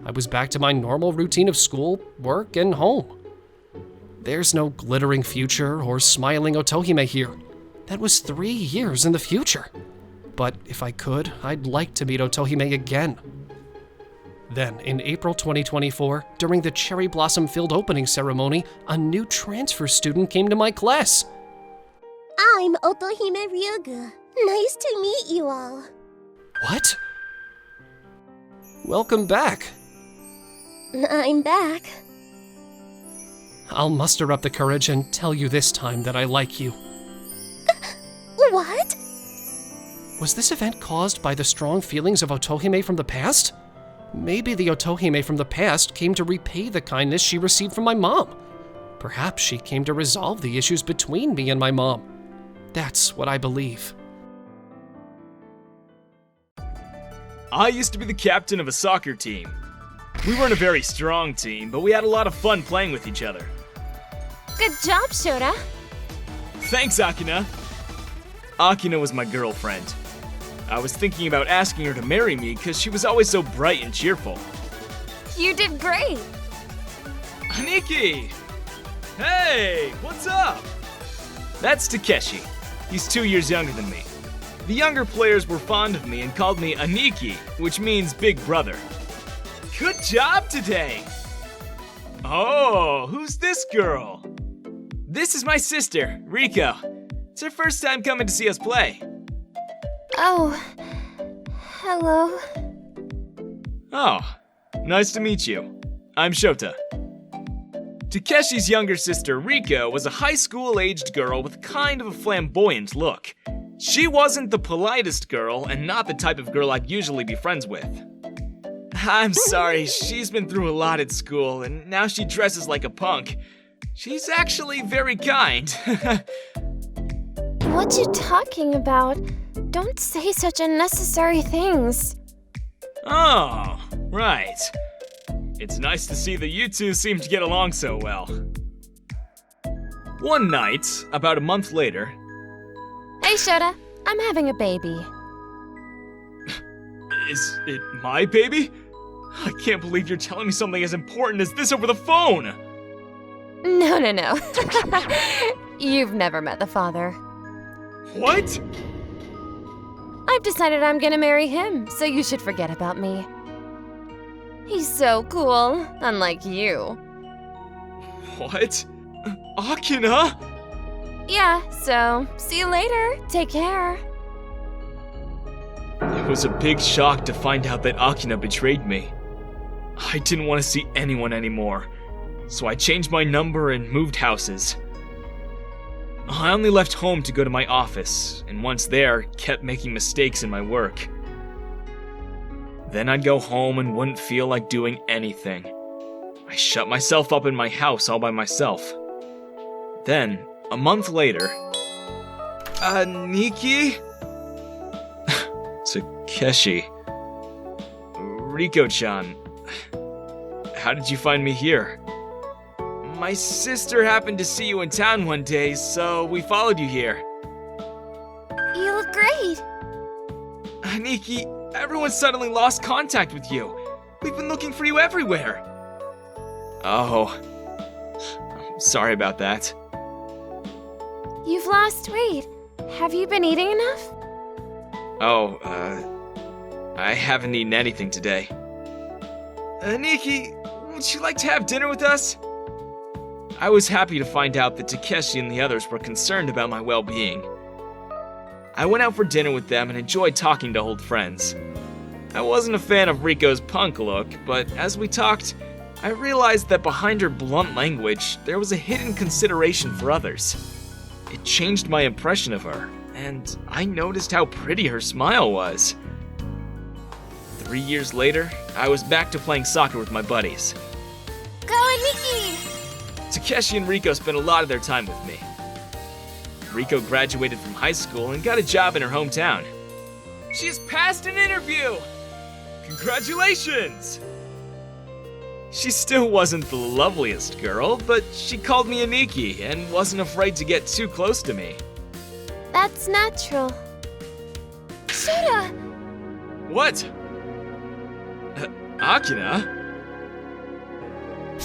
I was back to my normal routine of school, work, and home. There's no glittering future or smiling Otohime here. That was 3 years in the future. But if I could, I'd like to meet Otohime again. Then, in April 2024, during the cherry blossom-filled opening ceremony, a new transfer student came to my class. I'm Otohime Ryugu. Nice to meet you all. What? Welcome back. I'm back. I'll muster up the courage and tell you this time that I like you. What? Was this event caused by the strong feelings of Otohime from the past? Maybe the Otohime from the past came to repay the kindness she received from my mom. Perhaps she came to resolve the issues between me and my mom. That's what I believe. I used to be the captain of a soccer team. We weren't a very strong team, but we had a lot of fun playing with each other. Good job, Shota. Thanks, Akina. Akina was my girlfriend. I was thinking about asking her to marry me because she was always so bright and cheerful. You did great. Aniki! Hey, what's up? That's Takeshi. He's 2 years younger than me. The younger players were fond of me and called me Aniki, which means big brother. Good job today! Oh, who's this girl? This is my sister, Riko. It's her first time coming to see us play. Oh, hello. Oh, nice to meet you. I'm Shota. Takeshi's younger sister, Riko, was a high school-aged girl with kind of a flamboyant look. She wasn't the politest girl and not the type of girl I'd usually be friends with. I'm sorry, she's been through a lot at school and now she dresses like a punk. She's actually very kind. What you talking about? Don't say such unnecessary things. Oh, right. It's nice to see that you two seem to get along so well. One night, about a month later... Hey, Shota, I'm having a baby. Is it my baby? I can't believe you're telling me something as important as this over the phone! No. You've never met the father. What? I've decided I'm gonna marry him, so you should forget about me. He's so cool, unlike you. What? Akina? Yeah, so see you later. Take care. It was a big shock to find out that Akina betrayed me. I didn't want to see anyone anymore, so I changed my number and moved houses. I only left home to go to my office, and once there, kept making mistakes in my work. Then I'd go home and wouldn't feel like doing anything. I shut myself up in my house all by myself. Then, a month later... Aniki? Takeshi. Riko-chan. How did you find me here? My sister happened to see you in town one day, so we followed you here. You look great. Aniki, everyone suddenly lost contact with you. We've been looking for you everywhere. Oh, I'm sorry about that. You've lost weight. Have you been eating enough? Oh, I haven't eaten anything today. Aniki, would you like to have dinner with us? I was happy to find out that Takeshi and the others were concerned about my well-being. I went out for dinner with them and enjoyed talking to old friends. I wasn't a fan of Riko's punk look, but as we talked, I realized that behind her blunt language, there was a hidden consideration for others. It changed my impression of her, and I noticed how pretty her smile was. 3 years later, I was back to playing soccer with my buddies. Go, Aniki! Takeshi and Riko spent a lot of their time with me. Riko graduated from high school and got a job in her hometown. She's passed an interview! Congratulations! She still wasn't the loveliest girl, but she called me Aniki and wasn't afraid to get too close to me. That's natural. Shota! What? Akina?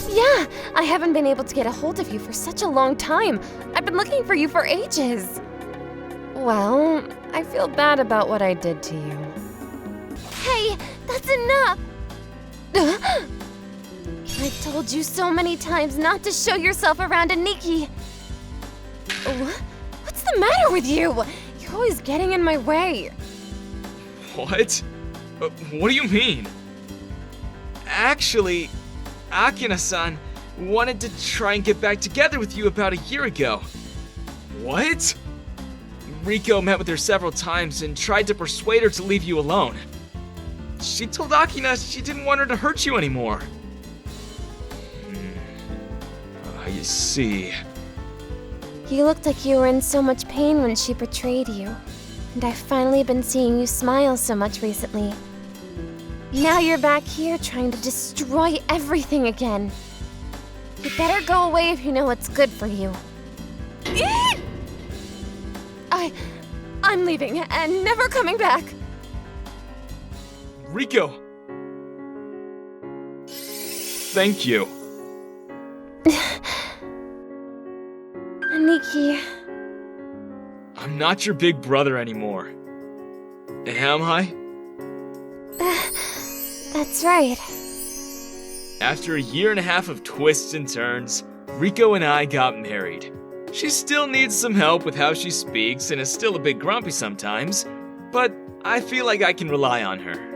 Yeah, I haven't been able to get a hold of you for such a long time. I've been looking for you for ages. Well, I feel bad about what I did to you. Hey, that's enough! I told you so many times not to show yourself around Aniki. What's the matter with you? You're always getting in my way. What? What do you mean? Actually, Akina-san wanted to try and get back together with you about a year ago. What? Riko met with her several times and tried to persuade her to leave you alone. She told Akina she didn't want her to hurt you anymore. I see. You looked like you were in so much pain when she betrayed you. And I've finally been seeing you smile so much recently. Now you're back here trying to destroy everything again. You better go away if you know what's good for you. I'm leaving and never coming back. Riko! Thank you. Aniki, I'm not your big brother anymore. Am I? that's right. After a year and a half of twists and turns, Riko and I got married. She still needs some help with how she speaks and is still a bit grumpy sometimes, but I feel like I can rely on her.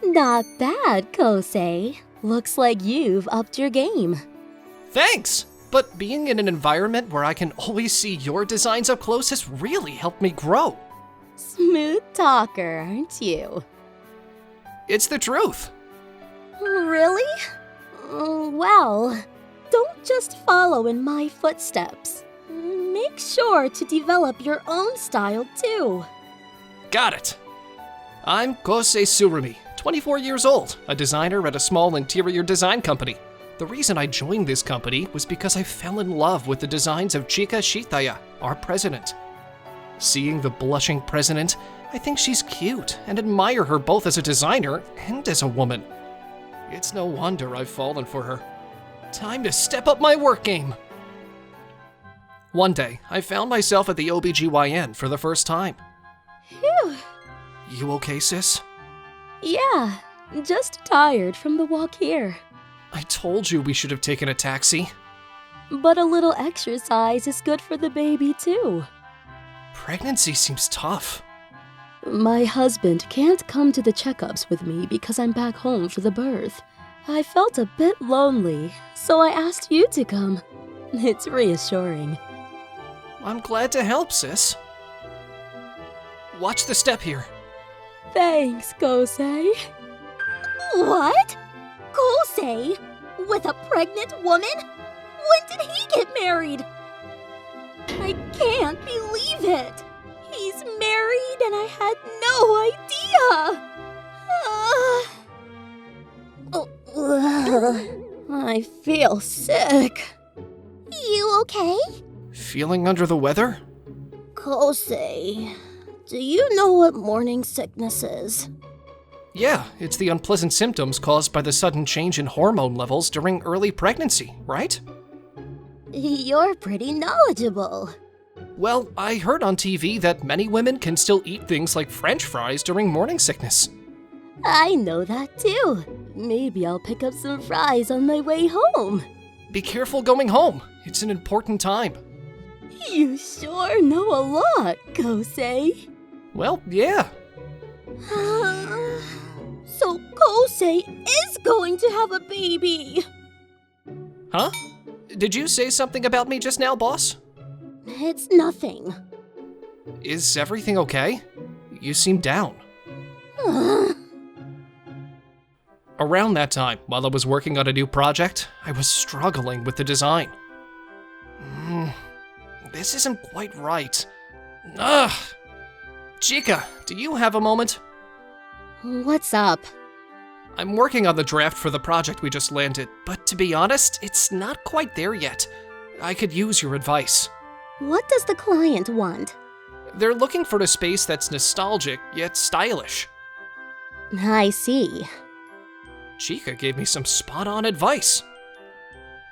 Not bad, Kosei. Looks like you've upped your game. Thanks! But being in an environment where I can always see your designs up close has really helped me grow. Smooth talker, aren't you? It's the truth. Really? Well, don't just follow in my footsteps. Make sure to develop your own style too. Got it. I'm Kosei Tsurumi, 24 years old, a designer at a small interior design company. The reason I joined this company was because I fell in love with the designs of Chika Shitaya, our president. Seeing the blushing president, I think she's cute and admire her both as a designer and as a woman. It's no wonder I've fallen for her. Time to step up my work game. One day, I found myself at the OBGYN for the first time. Phew. You okay, sis? Yeah, just tired from the walk here. I told you we should have taken a taxi. But a little exercise is good for the baby too. Pregnancy seems tough. My husband can't come to the checkups with me because I'm back home for the birth. I felt a bit lonely, so I asked you to come. It's reassuring. I'm glad to help, sis. Watch the step here. Thanks, Kosei. What? Kosei? With a pregnant woman? When did he get married? I can't believe it. He's married and I had no idea. I feel sick. You okay? Feeling under the weather? Kosei, do you know what morning sickness is? Yeah, it's the unpleasant symptoms caused by the sudden change in hormone levels during early pregnancy, right? You're pretty knowledgeable. Well, I heard on TV that many women can still eat things like French fries during morning sickness. I know that too. Maybe I'll pick up some fries on my way home. Be careful going home. It's an important time. You sure know a lot, Kosei. Well, yeah. So Kosei is going to have a baby. Huh? Did you say something about me just now, boss? It's nothing. Is everything okay? You seem down. Around that time, while I was working on a new project, I was struggling with the design. This isn't quite right. Ugh! Chika, do you have a moment? What's up? I'm working on the draft for the project we just landed, but to be honest, it's not quite there yet. I could use your advice. What does the client want? They're looking for a space that's nostalgic, yet stylish. I see. Chika gave me some spot-on advice.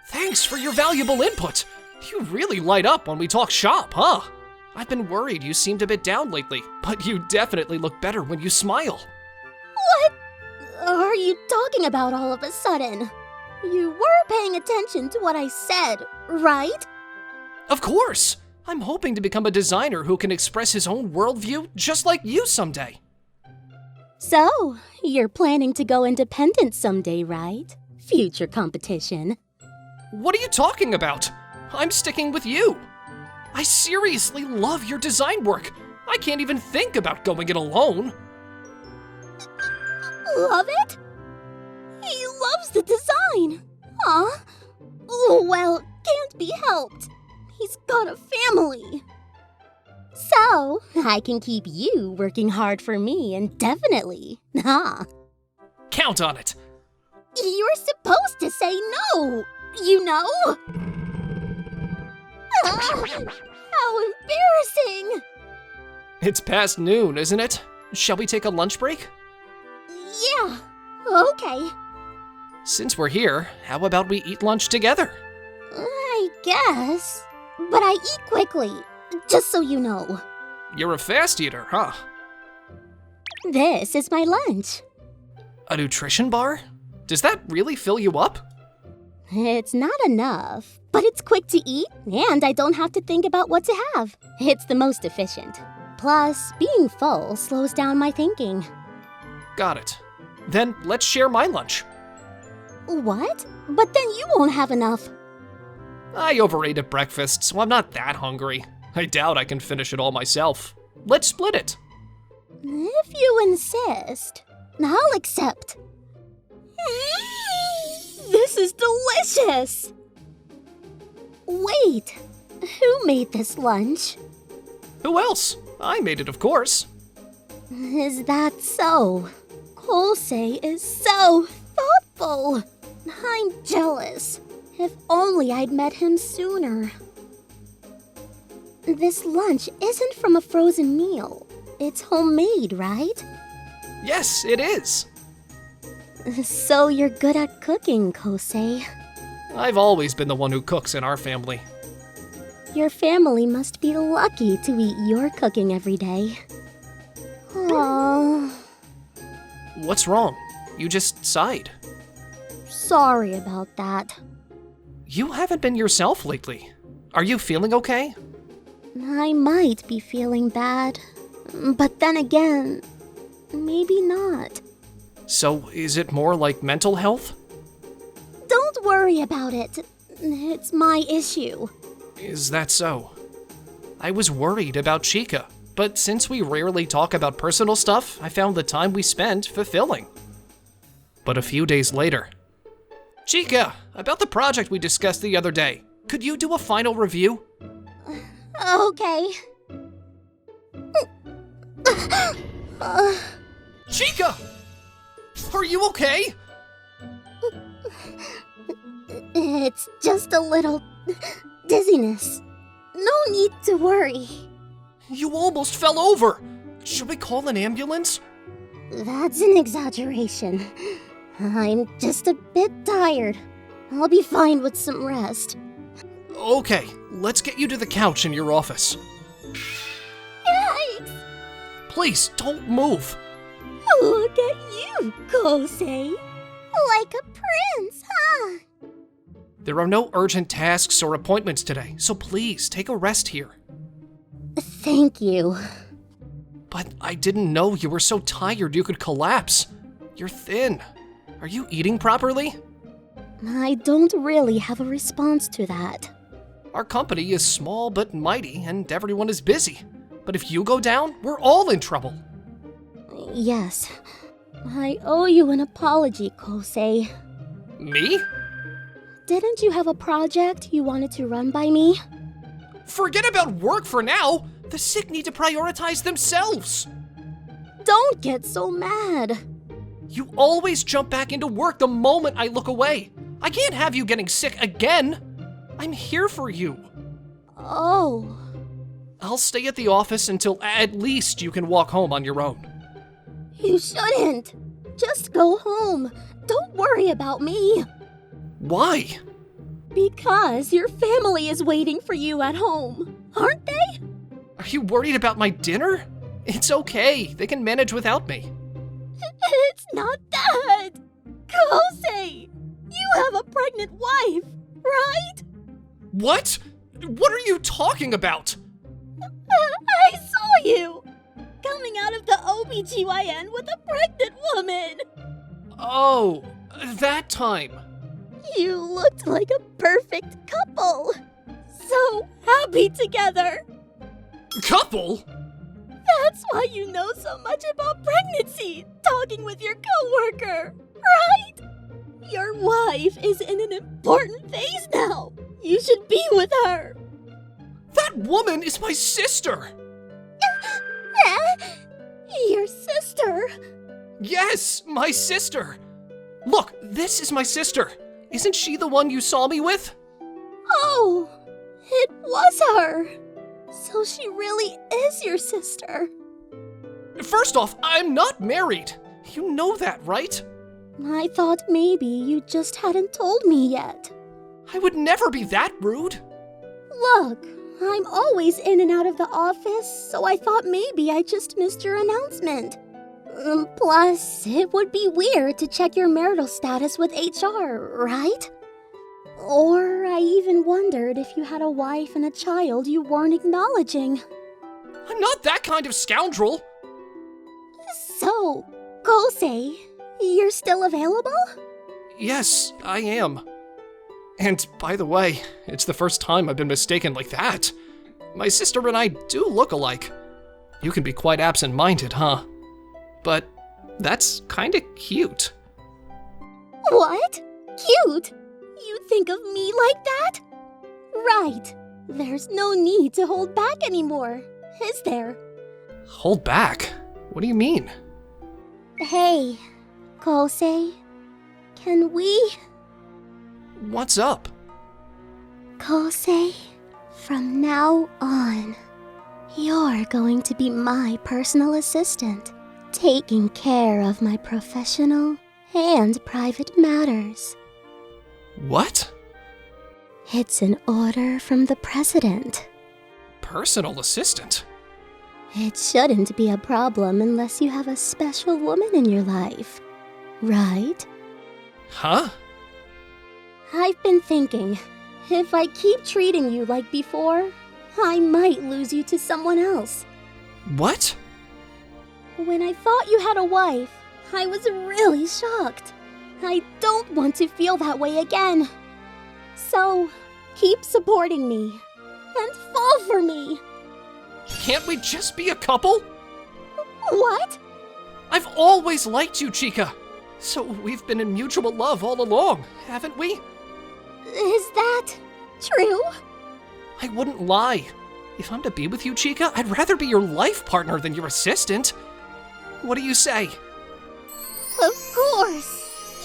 Thanks for your valuable input. You really light up when we talk shop, huh? I've been worried you seemed a bit down lately, but you definitely look better when you smile. What are you talking about all of a sudden? You were paying attention to what I said, right? Of course! I'm hoping to become a designer who can express his own worldview just like you someday. So, you're planning to go independent someday, right? Future competition. What are you talking about? I'm sticking with you. I seriously love your design work. I can't even think about going it alone. Love it? He loves the design. Huh? Well, can't be helped. He's got a family. So, I can keep you working hard for me indefinitely, huh? Count on it. You're supposed to say no, you know? How embarrassing! It's past noon, isn't it? Shall we take a lunch break? Yeah, okay. Since we're here, how about we eat lunch together? I guess. But I eat quickly, just so you know. You're a fast eater, huh? This is my lunch. A nutrition bar? Does that really fill you up? It's not enough, but it's quick to eat, and I don't have to think about what to have. It's the most efficient. Plus, being full slows down my thinking. Got it. Then let's share my lunch. What? But then you won't have enough. I overate at breakfast, so I'm not that hungry. I doubt I can finish it all myself. Let's split it. If you insist, I'll accept. This is delicious! Wait, who made this lunch? Who else? I made it, of course. Is that so? Kosei is so thoughtful. I'm jealous. If only I'd met him sooner. This lunch isn't from a frozen meal. It's homemade, right? Yes, it is. So you're good at cooking, Kosei. I've always been the one who cooks in our family. Your family must be lucky to eat your cooking every day. Aww. What's wrong? You just sighed. Sorry about that. You haven't been yourself lately. Are you feeling okay? I might be feeling bad, but then again, maybe not. So, is it more like mental health? Don't worry about it. It's my issue. Is that so? I was worried about Chica, but since we rarely talk about personal stuff, I found the time we spent fulfilling. But a few days later, Chica, about the project we discussed the other day, could you do a final review? Okay. Chica! Are you okay? It's just a little dizziness. No need to worry. You almost fell over. Should we call an ambulance? That's an exaggeration. I'm just a bit tired. I'll be fine with some rest. Okay, let's get you to the couch in your office. Yikes! Please, don't move. Look at you, Kosei. Like a prince, huh? There are no urgent tasks or appointments today, so please take a rest here. Thank you. But I didn't know you were so tired you could collapse. You're thin. Are you eating properly? I don't really have a response to that. Our company is small but mighty, and everyone is busy. But if you go down, we're all in trouble. Yes. I owe you an apology, Kosei. Me? Didn't you have a project you wanted to run by me? Forget about work for now. The sick need to prioritize themselves. Don't get so mad. You always jump back into work the moment I look away. I can't have you getting sick again. I'm here for you. Oh. I'll stay at the office until at least you can walk home on your own. You shouldn't. Just go home. Don't worry about me. Why? Because your family is waiting for you at home, aren't they? Are you worried about my dinner? It's okay. They can manage without me. It's not that. Kosei, you have a pregnant wife, right? What? What are you talking about? I saw you coming out of the OBGYN with a pregnant woman. Oh, that time. You looked like a perfect couple. So happy together. Couple? That's why you know so much about pregnancy, talking with your coworker, right? Your wife is in an important phase now. You should be with her. That woman is my sister. Your sister? Yes, my sister. Look, this is my sister. Isn't she the one you saw me with? Oh, it was her. So she really is your sister. First off, I'm not married. You know that, right? I thought maybe you just hadn't told me yet. I would never be that rude. Look, I'm always in and out of the office, so I thought maybe I just missed your announcement. Plus, it would be weird to check your marital status with HR, right? Or I even wondered if you had a wife and a child you weren't acknowledging. I'm not that kind of scoundrel. So, Kosei, you're still available? Yes, I am. And by the way, it's the first time I've been mistaken like that. My sister and I do look alike. You can be quite absent-minded, huh? But that's kinda cute. What? Cute? You think of me like that? Right. There's no need to hold back anymore, is there? Hold back? What do you mean? Hey, Kosei, can we? What's up? Kosei, from now on, you're going to be my personal assistant, taking care of my professional and private matters. What? It's an order from the president. Personal assistant? It shouldn't be a problem unless you have a special woman in your life, right? Huh? I've been thinking, if I keep treating you like before, I might lose you to someone else. What? When I thought you had a wife, I was really shocked. I don't want to feel that way again. So, keep supporting me, and fall for me. Can't we just be a couple? What? I've always liked you, Chica. So we've been in mutual love all along, haven't we? Is that true? I wouldn't lie. If I'm to be with you, Chica, I'd rather be your life partner than your assistant. What do you say? Of course.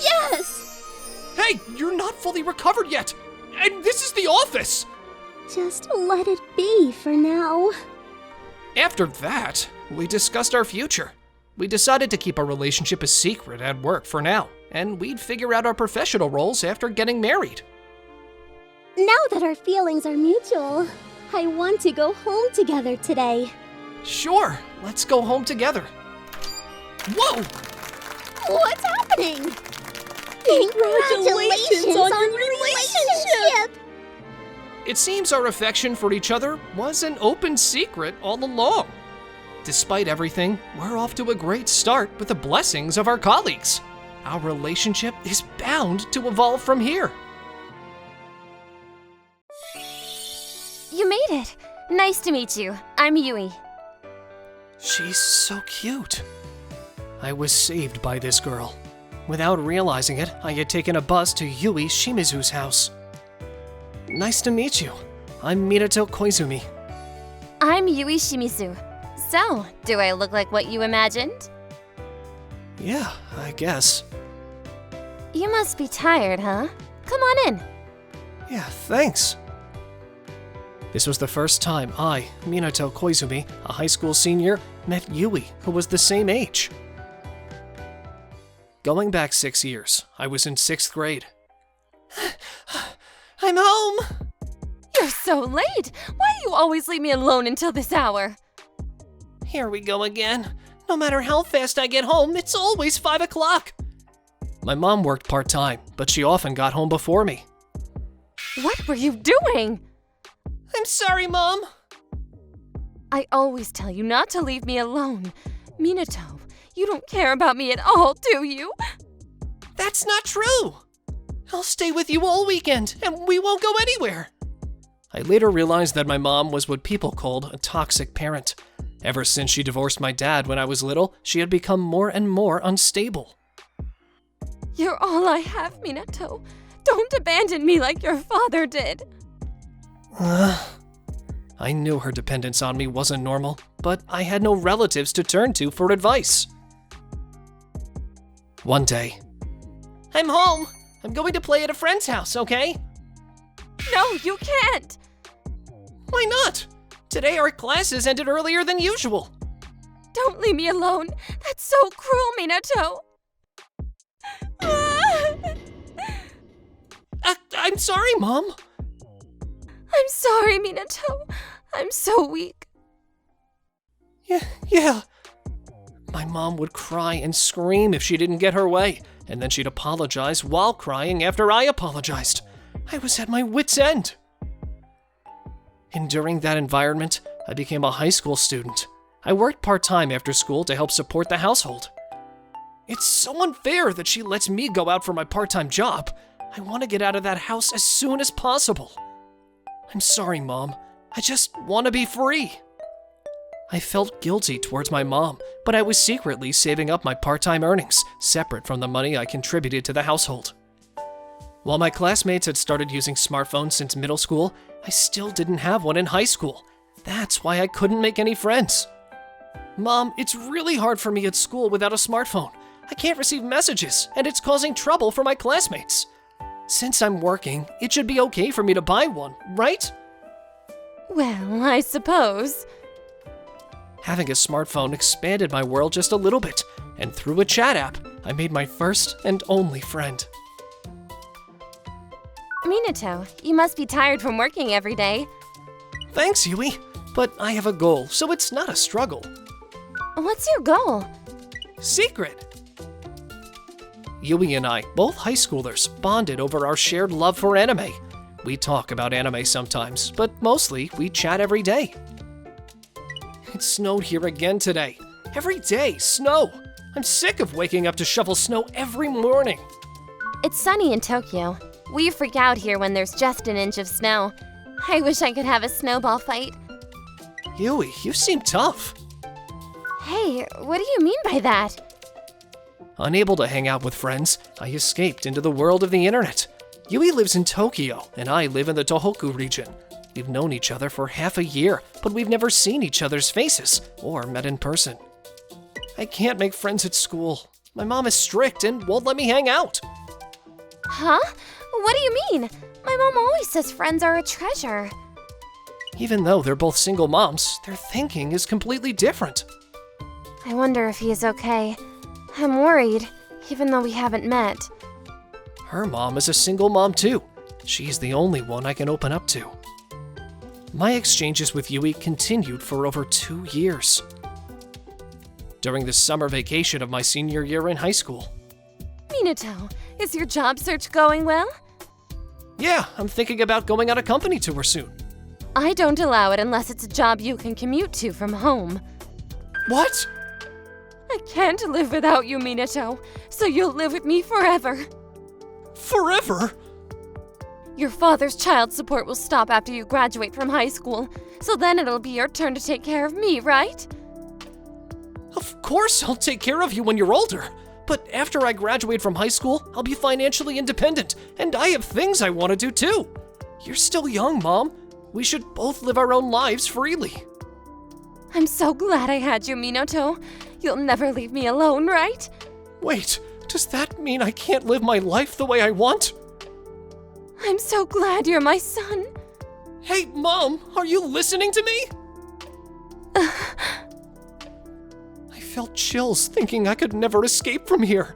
Yes! Hey, you're not fully recovered yet! And this is the office! Just let it be for now. After that, we discussed our future. We decided to keep our relationship a secret at work for now, and we'd figure out our professional roles after getting married. Now that our feelings are mutual, I want to go home together today. Sure, let's go home together. Whoa! What's happening? Congratulations on your relationship! It seems our affection for each other was an open secret all along. Despite everything, we're off to a great start with the blessings of our colleagues. Our relationship is bound to evolve from here. You made it. Nice to meet you. I'm Yui. She's so cute. I was saved by this girl. Without realizing it, I had taken a bus to Yui Shimizu's house. Nice to meet you. I'm Minato Koizumi. I'm Yui Shimizu. So, do I look like what you imagined? Yeah, I guess. You must be tired, huh? Come on in. Yeah, thanks. This was the first time I, Minato Koizumi, a high school senior, met Yui, who was the same age. Going back 6 years, I was in 6th grade. I'm home! You're so late. Why do you always leave me alone until this hour? Here we go again. No matter how fast I get home, it's always 5 o'clock. My mom worked part-time, but she often got home before me. What were you doing? I'm sorry, Mom. I always tell you not to leave me alone. Minato, you don't care about me at all, do you? That's not true. I'll stay with you all weekend, and we won't go anywhere. I later realized that my mom was what people called a toxic parent. Ever since she divorced my dad when I was little, she had become more and more unstable. You're all I have, Minato. Don't abandon me like your father did. I knew her dependence on me wasn't normal, but I had no relatives to turn to for advice. One day, I'm home. I'm going to play at a friend's house, okay? No, you can't. Why not? Today our classes ended earlier than usual. Don't leave me alone. That's so cruel, Minato. I'm sorry, Mom. I'm sorry, Minato. I'm so weak. Yeah. My mom would cry and scream if she didn't get her way, and then she'd apologize while crying after I apologized. I was at my wit's end. And during that environment, I became a high school student. I worked part-time after school to help support the household. It's so unfair that she lets me go out for my part-time job. I want to get out of that house as soon as possible. I'm sorry, Mom. I just want to be free. I felt guilty towards my mom, but I was secretly saving up my part-time earnings, separate from the money I contributed to the household. While my classmates had started using smartphones since middle school, I still didn't have one in high school. That's why I couldn't make any friends. Mom, it's really hard for me at school without a smartphone. I can't receive messages, and it's causing trouble for my classmates. Since I'm working, it should be okay for me to buy one, right? Well, I suppose. Having a smartphone expanded my world just a little bit, and through a chat app, I made my first and only friend. Minato, you must be tired from working every day. Thanks, Yui, but I have a goal, so it's not a struggle. What's your goal? Secret! Yui and I, both high schoolers, bonded over our shared love for anime. We talk about anime sometimes, but mostly we chat every day. It snowed here again today. Every day, snow. I'm sick of waking up to shovel snow every morning. It's sunny in Tokyo. We freak out here when there's just an inch of snow. I wish I could have a snowball fight. Yui, you seem tough. Hey, what do you mean by that? Unable to hang out with friends, I escaped into the world of the internet. Yui lives in Tokyo, and I live in the Tohoku region. We've known each other for half a year, but we've never seen each other's faces or met in person. I can't make friends at school. My mom is strict and won't let me hang out. Huh? What do you mean? My mom always says friends are a treasure. Even though they're both single moms, their thinking is completely different. I wonder if he is okay. I'm worried, even though we haven't met. Her mom is a single mom too. She's the only one I can open up to. My exchanges with Yui continued for over 2 years. During the summer vacation of my senior year in high school. Minato, is your job search going well? Yeah, I'm thinking about going on a company tour soon. I don't allow it unless it's a job you can commute to from home. What? I can't live without you, Minato, so you'll live with me forever. Forever? Your father's child support will stop after you graduate from high school, so then it'll be your turn to take care of me, right? Of course I'll take care of you when you're older. But after I graduate from high school, I'll be financially independent, and I have things I want to do too. You're still young, Mom. We should both live our own lives freely. I'm so glad I had you, Minato. You'll never leave me alone, right? Wait, does that mean I can't live my life the way I want? I'm so glad you're my son. Hey, Mom, are you listening to me? I felt chills thinking I could never escape from here.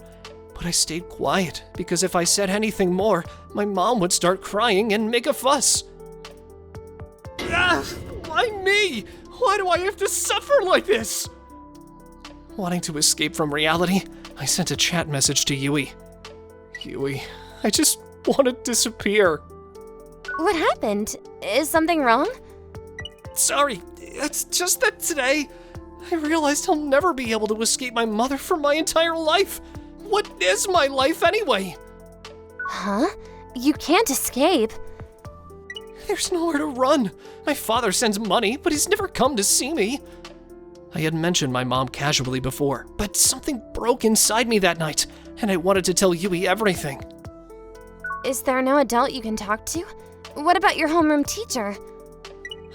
But I stayed quiet because if I said anything more, my mom would start crying and make a fuss. Why me? Why do I have to suffer like this? Wanting to escape from reality, I sent a chat message to Yui. Yui, I just want to disappear. What happened? Is something wrong? Sorry, it's just that today I realized I'll never be able to escape my mother for my entire life. What is my life anyway? Huh? You can't escape. There's nowhere to run. My father sends money, but he's never come to see me. I had mentioned my mom casually before, but something broke inside me that night, and I wanted to tell Yui everything. Is there no adult you can talk to? What about your homeroom teacher?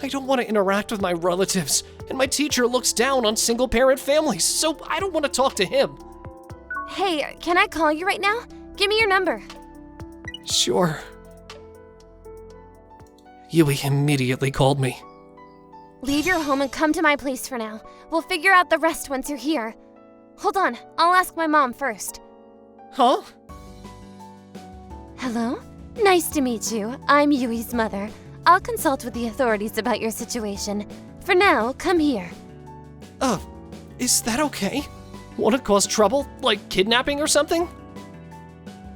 I don't want to interact with my relatives, and my teacher looks down on single-parent families, so I don't want to talk to him. Hey, can I call you right now? Give me your number. Sure. Yui immediately called me. Leave your home and come to my place for now. We'll figure out the rest once you're here. Hold on, I'll ask my mom first. Huh? Hello? Nice to meet you. I'm Yui's mother. I'll consult with the authorities about your situation. For now, come here. Is that okay? Won't it cause trouble? Like kidnapping or something?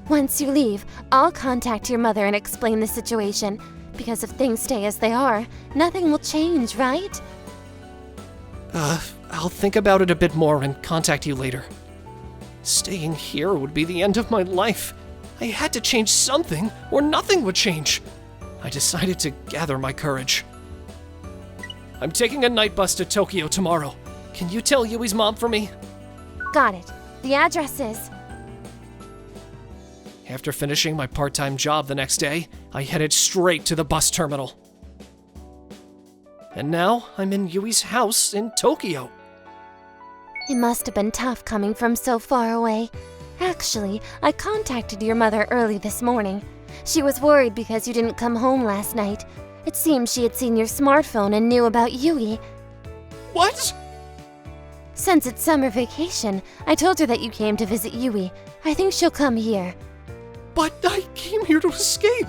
Once you leave, I'll contact your mother and explain the situation. Because if things stay as they are, nothing will change, right? I'll think about it a bit more and contact you later. Staying here would be the end of my life. I had to change something, or nothing would change. I decided to gather my courage. I'm taking a night bus to Tokyo tomorrow. Can you tell Yui's mom for me? Got it. The address is... After finishing my part-time job the next day, I headed straight to the bus terminal. And now I'm in Yui's house in Tokyo. It must have been tough coming from so far away. Actually, I contacted your mother early this morning. She was worried because you didn't come home last night. It seems she had seen your smartphone and knew about Yui. What? Since it's summer vacation, I told her that you came to visit Yui. I think she'll come here. But I came here to escape.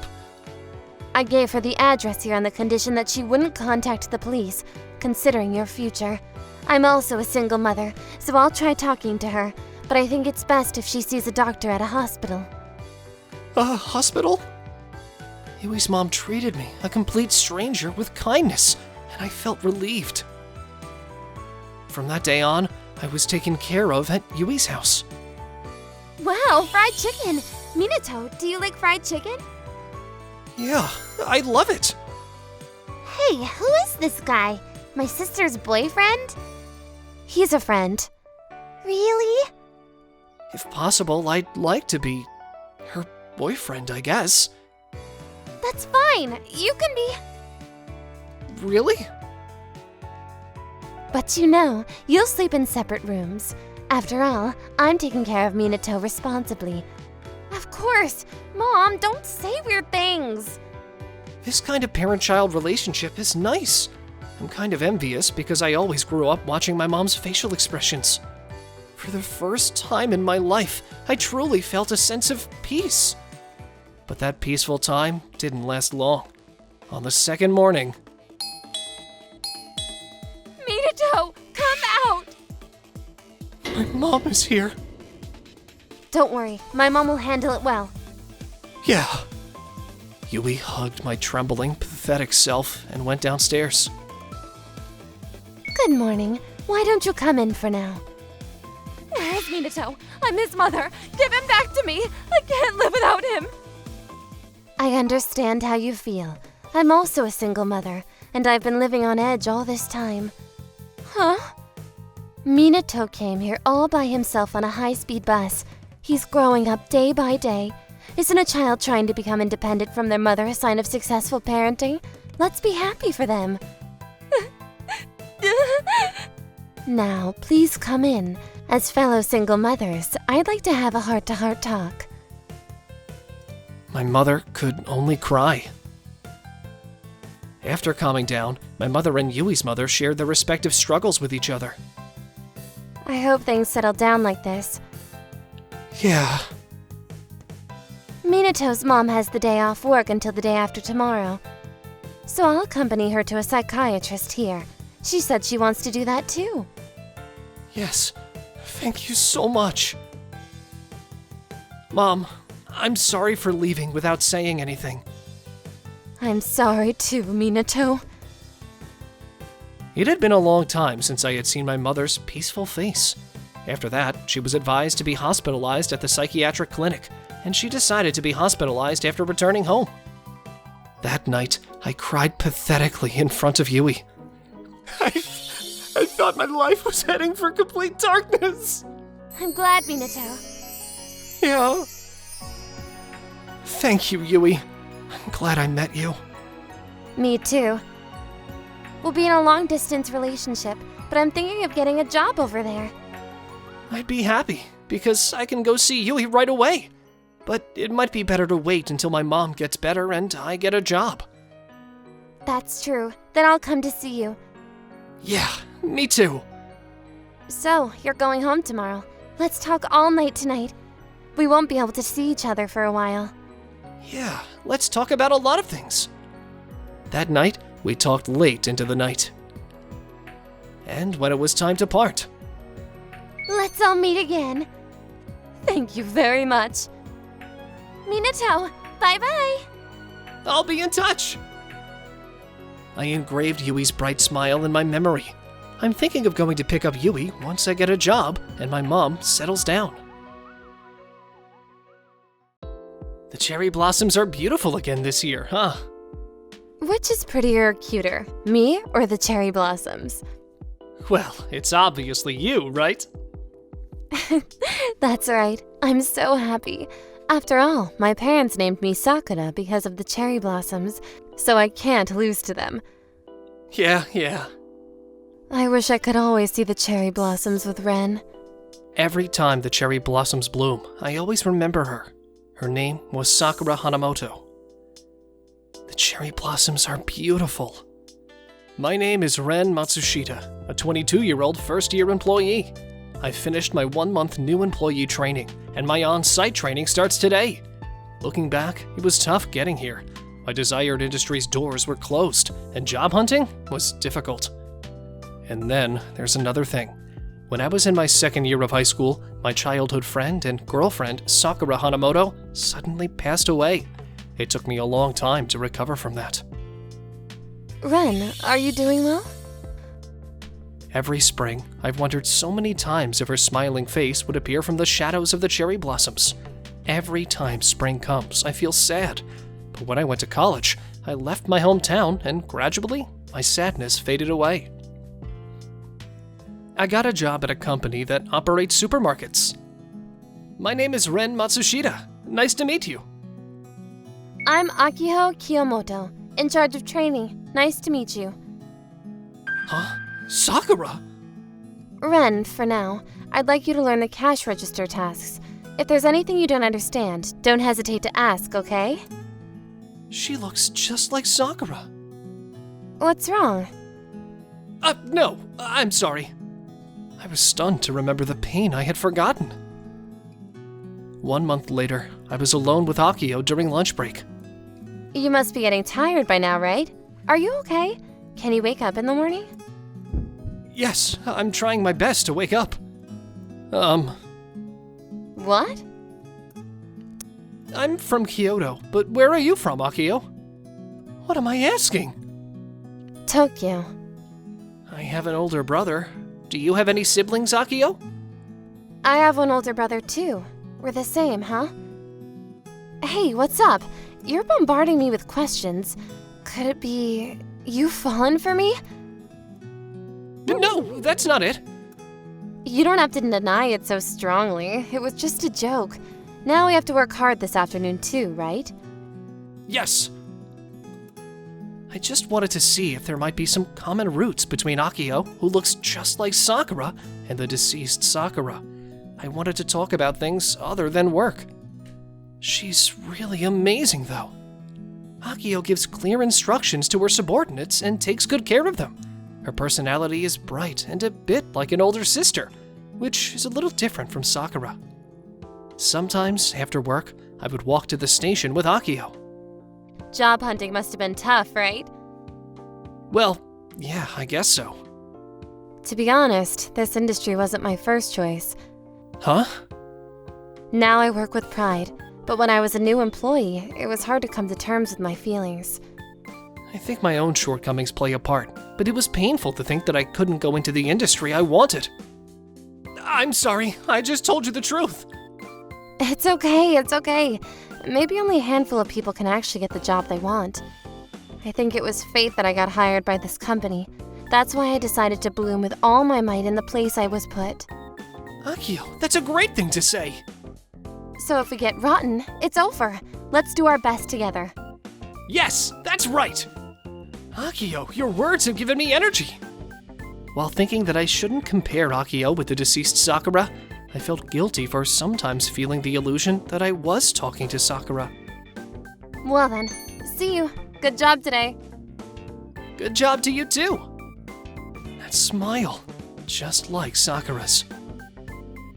I gave her the address here on the condition that she wouldn't contact the police, considering your future. I'm also a single mother, so I'll try talking to her, but I think it's best if she sees a doctor at a hospital. A hospital? Yui's mom treated me, a complete stranger, with kindness, and I felt relieved. From that day on, I was taken care of at Yui's house. Wow, fried chicken! Minato, do you like fried chicken? Yeah, I love it. Hey, who is this guy? My sister's boyfriend? He's a friend. Really? If possible, I'd like to be her boyfriend, I guess. That's fine. You can be... Really? But you know, you'll sleep in separate rooms. After all, I'm taking care of Minato responsibly. Of course! Mom, don't say weird things! This kind of parent-child relationship is nice. I'm kind of envious because I always grew up watching my mom's facial expressions. For the first time in my life, I truly felt a sense of peace. But that peaceful time didn't last long. On the second morning... Minato, come out! My mom is here. Don't worry, my mom will handle it well. Yeah. Yui hugged my trembling, pathetic self and went downstairs. Good morning. Why don't you come in for now? Where's Minato? I'm his mother. Give him back to me. I can't live without him. I understand how you feel. I'm also a single mother, and I've been living on edge all this time. Huh? Minato came here all by himself on a high-speed bus. He's growing up day by day. Isn't a child trying to become independent from their mother a sign of successful parenting? Let's be happy for them. Now, please come in. As fellow single mothers, I'd like to have a heart-to-heart talk. My mother could only cry. After calming down, my mother and Yui's mother shared their respective struggles with each other. I hope things settle down like this. Yeah. Minato's mom has the day off work until the day after tomorrow. So I'll accompany her to a psychiatrist here. She said she wants to do that too. Yes. Thank you so much. Mom, I'm sorry for leaving without saying anything. I'm sorry too, Minato. It had been a long time since I had seen my mother's peaceful face. After that, she was advised to be hospitalized at the psychiatric clinic, and she decided to be hospitalized after returning home. That night, I cried pathetically in front of Yui. I thought my life was heading for complete darkness. I'm glad, Minato. Yeah. Thank you, Yui. I'm glad I met you. Me too. We'll be in a long-distance relationship, but I'm thinking of getting a job over there. I'd be happy, because I can go see Yui right away. But it might be better to wait until my mom gets better and I get a job. That's true. Then I'll come to see you. Yeah, me too. So, you're going home tomorrow. Let's talk all night tonight. We won't be able to see each other for a while. Yeah, let's talk about a lot of things. That night, we talked late into the night. And when it was time to part, Let's all meet again. Thank you very much. Minato, bye-bye. I'll be in touch. I engraved Yui's bright smile in my memory. I'm thinking of going to pick up Yui once I get a job and my mom settles down. The cherry blossoms are beautiful again this year, huh? Which is prettier or cuter, me or the cherry blossoms? Well, it's obviously you, right? That's right. I'm so happy. After all, my parents named me Sakura because of the cherry blossoms, so I can't lose to them. Yeah. I wish I could always see the cherry blossoms with Ren. Every time the cherry blossoms bloom, I always remember her. Her name was Sakura Hanamoto. The cherry blossoms are beautiful. My name is Ren Matsushita, a 22-year-old first-year employee. I finished my 1-month new employee training, and my on-site training starts today. Looking back, it was tough getting here. My desired industry's doors were closed, and job hunting was difficult. And then there's another thing. When I was in my 2nd year of high school, my childhood friend and girlfriend, Sakura Hanamoto, suddenly passed away. It took me a long time to recover from that. Ren, are you doing well? Every spring, I've wondered so many times if her smiling face would appear from the shadows of the cherry blossoms. Every time spring comes, I feel sad. But when I went to college, I left my hometown and gradually, my sadness faded away. I got a job at a company that operates supermarkets. My name is Ren Matsushita. Nice to meet you. I'm Akiho Kiyomoto, in charge of training. Nice to meet you. Huh? Sakura? Ren, for now, I'd like you to learn the cash register tasks. If there's anything you don't understand, don't hesitate to ask, okay? She looks just like Sakura. What's wrong? No, I'm sorry. I was stunned to remember the pain I had forgotten. 1 month later, I was alone with Akio during lunch break. You must be getting tired by now, right? Are you okay? Can you wake up in the morning? Yes, I'm trying my best to wake up. What? I'm from Kyoto, but where are you from, Akio? What am I asking? Tokyo. I have an older brother. Do you have any siblings, Akio? I have one older brother too. We're the same, huh? Hey, what's up? You're bombarding me with questions. Could it be you've fallen for me? No, that's not it. You don't have to deny it so strongly. It was just a joke. Now we have to work hard this afternoon too, right? Yes. I just wanted to see if there might be some common roots between Akio, who looks just like Sakura, and the deceased Sakura. I wanted to talk about things other than work. She's really amazing, though. Akio gives clear instructions to her subordinates and takes good care of them. Her personality is bright and a bit like an older sister, which is a little different from Sakura. Sometimes, after work, I would walk to the station with Akio. Job hunting must have been tough, right? Well, yeah, I guess so. To be honest, this industry wasn't my first choice. Huh? Now I work with pride, but when I was a new employee, it was hard to come to terms with my feelings. I think my own shortcomings play a part, but it was painful to think that I couldn't go into the industry I wanted. I'm sorry, I just told you the truth. It's okay. Maybe only a handful of people can actually get the job they want. I think it was fate that I got hired by this company. That's why I decided to bloom with all my might in the place I was put. Akio, that's a great thing to say. So if we get rotten, it's over. Let's do our best together. Yes, that's right. Akio, your words have given me energy. While thinking that I shouldn't compare Akio with the deceased Sakura, I felt guilty for sometimes feeling the illusion that I was talking to Sakura. Well then, see you. Good job today. Good job to you too. That smile, just like Sakura's.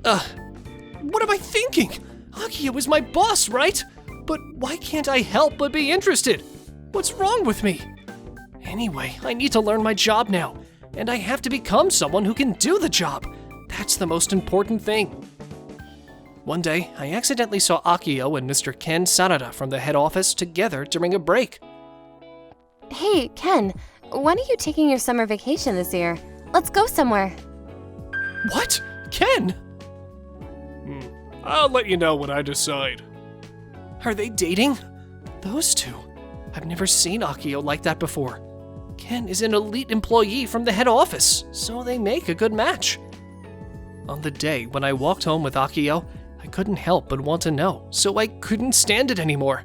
What am I thinking? Akio is my boss, right? But why can't I help but be interested? What's wrong with me? Anyway, I need to learn my job now, and I have to become someone who can do the job. That's the most important thing. One day, I accidentally saw Akio and Mr. Ken Sarada from the head office together during a break. Hey, Ken, when are you taking your summer vacation this year? Let's go somewhere. What? Ken? I'll let you know when I decide. Are they dating? Those two. I've never seen Akio like that before. Ken is an elite employee from the head office, so they make a good match. On the day when I walked home with Akio, I couldn't help but want to know, so I couldn't stand it anymore.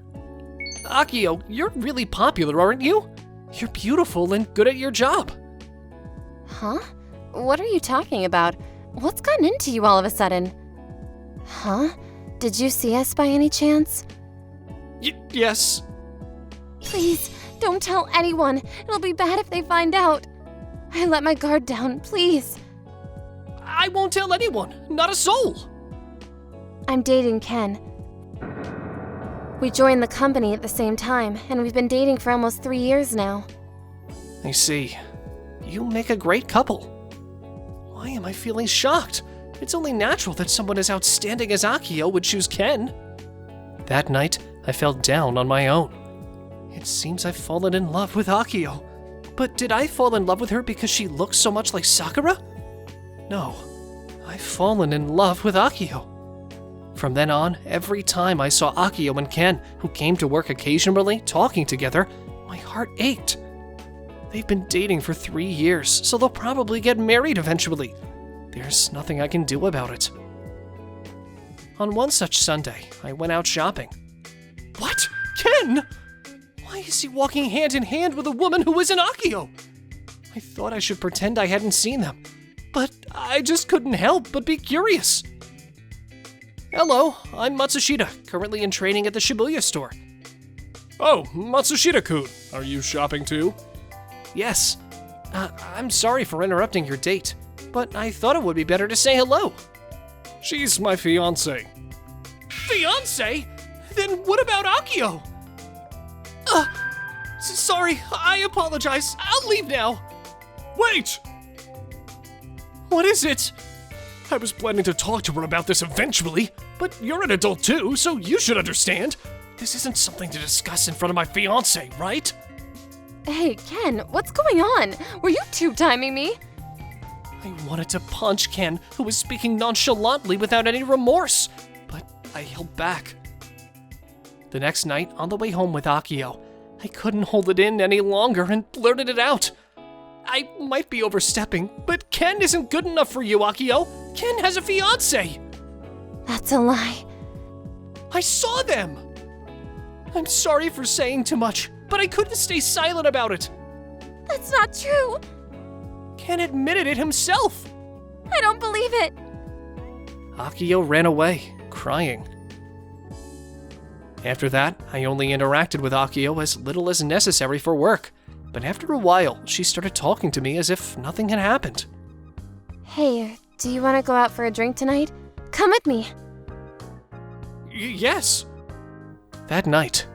Akio, you're really popular, aren't you? You're beautiful and good at your job. Huh? What are you talking about? What's gotten into you all of a sudden? Huh? Did you see us by any chance? Yes. Please, don't tell anyone. It'll be bad if they find out. I let my guard down, please. I won't tell anyone, not a soul. I'm dating Ken. We joined the company at the same time, and we've been dating for almost 3 years now. I see. You make a great couple. Why am I feeling shocked? It's only natural that someone as outstanding as Akio would choose Ken. That night, I felt down on my own. It seems I've fallen in love with Akio. But did I fall in love with her because she looks so much like Sakura? No, I've fallen in love with Akio. From then on, every time I saw Akio and Ken, who came to work occasionally, talking together, my heart ached. They've been dating for 3 years, so they'll probably get married eventually. There's nothing I can do about it. On one such Sunday, I went out shopping. What? Ken? Why is he walking hand in hand with a woman who isn't Akio? I thought I should pretend I hadn't seen them, but I just couldn't help but be curious. Hello, I'm Matsushita, currently in training at the Shibuya store. Oh, Matsushita-kun, are you shopping too? Yes. I'm sorry for interrupting your date, but I thought it would be better to say hello. She's my fiancée. Fiancé? Then what about Akio? Sorry, I apologize. I'll leave now. Wait! What is it? I was planning to talk to her about this eventually, but you're an adult too, so you should understand. This isn't something to discuss in front of my fiancé, right? Hey, Ken, what's going on? Were you two-timing me? I wanted to punch Ken, who was speaking nonchalantly without any remorse, but I held back. The next night, on the way home with Akio, I couldn't hold it in any longer and blurted it out. I might be overstepping, but Ken isn't good enough for you, Akio. Ken has a fiancé. That's a lie. I saw them. I'm sorry for saying too much, but I couldn't stay silent about it. That's not true. Ken admitted it himself. I don't believe it. Akio ran away, crying. After that, I only interacted with Akio as little as necessary for work, but after a while, she started talking to me as if nothing had happened. Hey, do you want to go out for a drink tonight? Come with me. Yes. That night,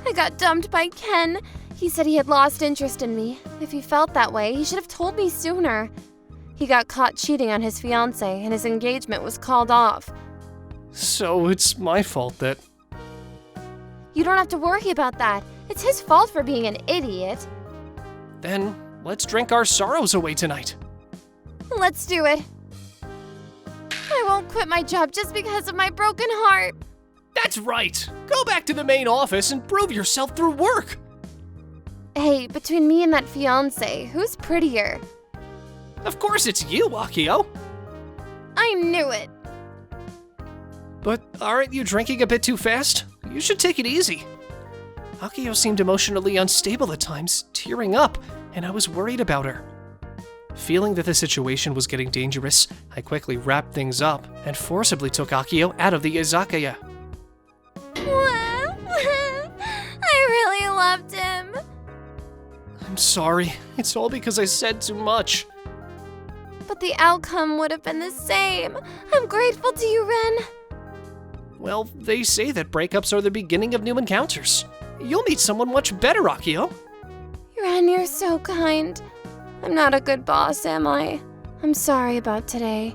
I got dumped by Ken. He said he had lost interest in me. If he felt that way, he should have told me sooner. He got caught cheating on his fiancée, and his engagement was called off. So it's my fault that... You don't have to worry about that. It's his fault for being an idiot. Then, let's drink our sorrows away tonight. Let's do it. I won't quit my job just because of my broken heart. That's right. Go back to the main office and prove yourself through work. Hey, between me and that fiancé, who's prettier? Of course it's you, Akio. I knew it. But aren't you drinking a bit too fast? You should take it easy. Akio seemed emotionally unstable at times, tearing up, and I was worried about her. Feeling that the situation was getting dangerous, I quickly wrapped things up and forcibly took Akio out of the izakaya. I really loved him. I'm sorry. It's all because I said too much. but the outcome would have been the same. I'm grateful to you, Ren. Well, they say that breakups are the beginning of new encounters. You'll meet someone much better, Akio. Ren, you're so kind. I'm not a good boss, am I? I'm sorry about today.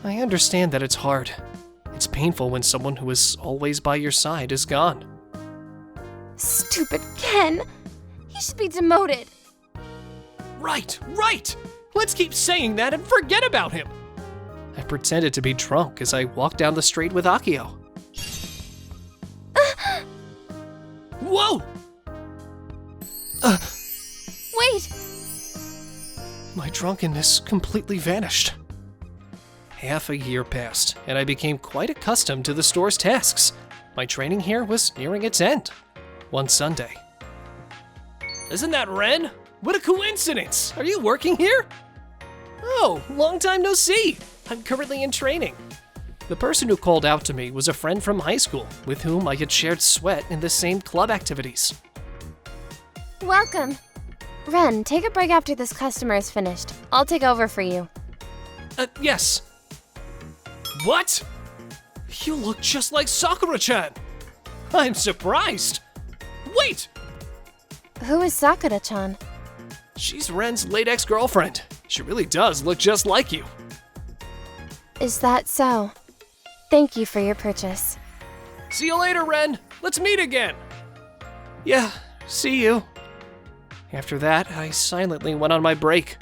I understand that it's hard. It's painful when someone who is always by your side is gone. Stupid Ken. He should be demoted. Right! Let's keep saying that and forget about him! I pretended to be drunk as I walked down the street with Akio. Whoa! Wait! My drunkenness completely vanished. Half a year passed, and I became quite accustomed to the store's tasks. My training here was nearing its end. One Sunday. Isn't that Ren? What a coincidence! Are you working here? Oh, long time no see! I'm currently in training. The person who called out to me was a friend from high school, with whom I had shared sweat in the same club activities. Welcome. Ren, take a break after this customer is finished. I'll take over for you. Yes. What? You look just like Sakura-chan! I'm surprised! Wait! Who is Sakura-chan? She's Ren's late ex-girlfriend. She really does look just like you. Is that so? Thank you for your purchase. See you later, Ren. Let's meet again. Yeah, see you. After that, I silently went on my break.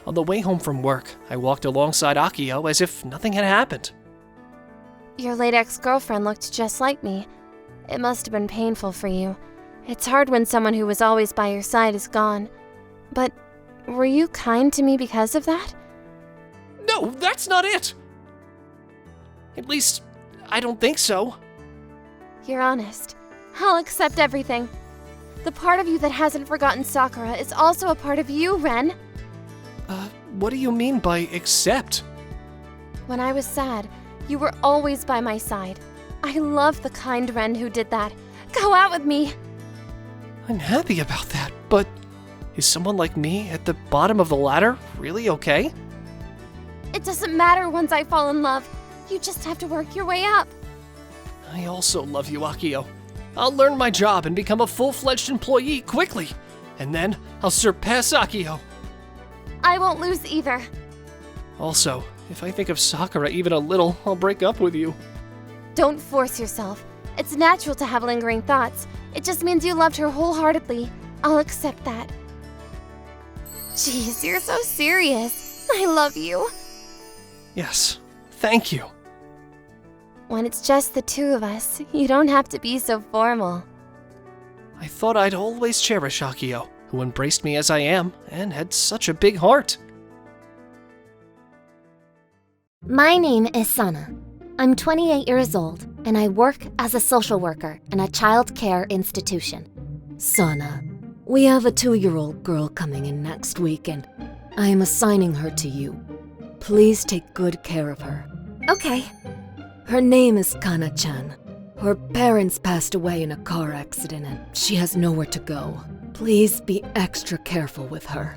On the way home from work, I walked alongside Akio as if nothing had happened. Your late ex-girlfriend looked just like me. It must have been painful for you. It's hard when someone who was always by your side is gone. But were you kind to me because of that? No, that's not it! At least, I don't think so. You're honest. I'll accept everything. The part of you that hasn't forgotten Sakura is also a part of you, Ren. What do you mean by accept? When I was sad, you were always by my side. I love the kind Ren who did that. Go out with me! I'm happy about that, but is someone like me at the bottom of the ladder really okay? It doesn't matter once I fall in love. You just have to work your way up. I also love you, Akio. I'll learn my job and become a full-fledged employee quickly, and then I'll surpass Akio. I won't lose either. Also, if I think of Sakura even a little, I'll break up with you. Don't force yourself. It's natural to have lingering thoughts. It just means you loved her wholeheartedly. I'll accept that. Jeez, you're so serious. I love you. Yes, thank you. When it's just the two of us, you don't have to be so formal. I thought I'd always cherish Akio, who embraced me as I am and had such a big heart. My name is Sana. I'm 28 years old, and I work as a social worker in a child care institution. Sana, we have a 2-year-old girl coming in next week, and I am assigning her to you. Please take good care of her. Okay. Her name is Kana-chan. Her parents passed away in a car accident, and she has nowhere to go. Please be extra careful with her.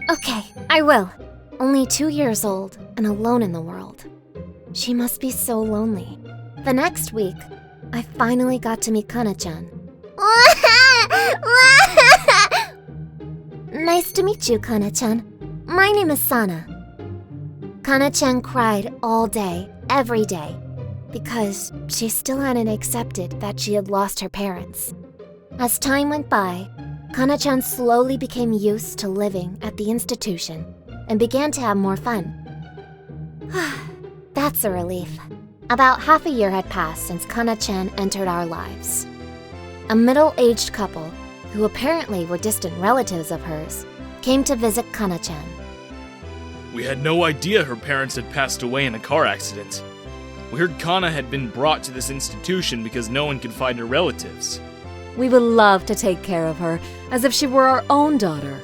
Okay, I will. Only 2 years old and alone in the world. She must be so lonely. The next week, I finally got to meet Kana-chan. Nice to meet you, Kana-chan. My name is Sana. Kana-chan cried all day, every day, because she still hadn't accepted that she had lost her parents. As time went by, Kana-chan slowly became used to living at the institution and began to have more fun. That's a relief. About half a year had passed since Kana-chan entered our lives. A middle-aged couple, who apparently were distant relatives of hers, came to visit Kana-chan. We had no idea her parents had passed away in a car accident. We heard Kana had been brought to this institution because no one could find her relatives. We would love to take care of her, as if she were our own daughter.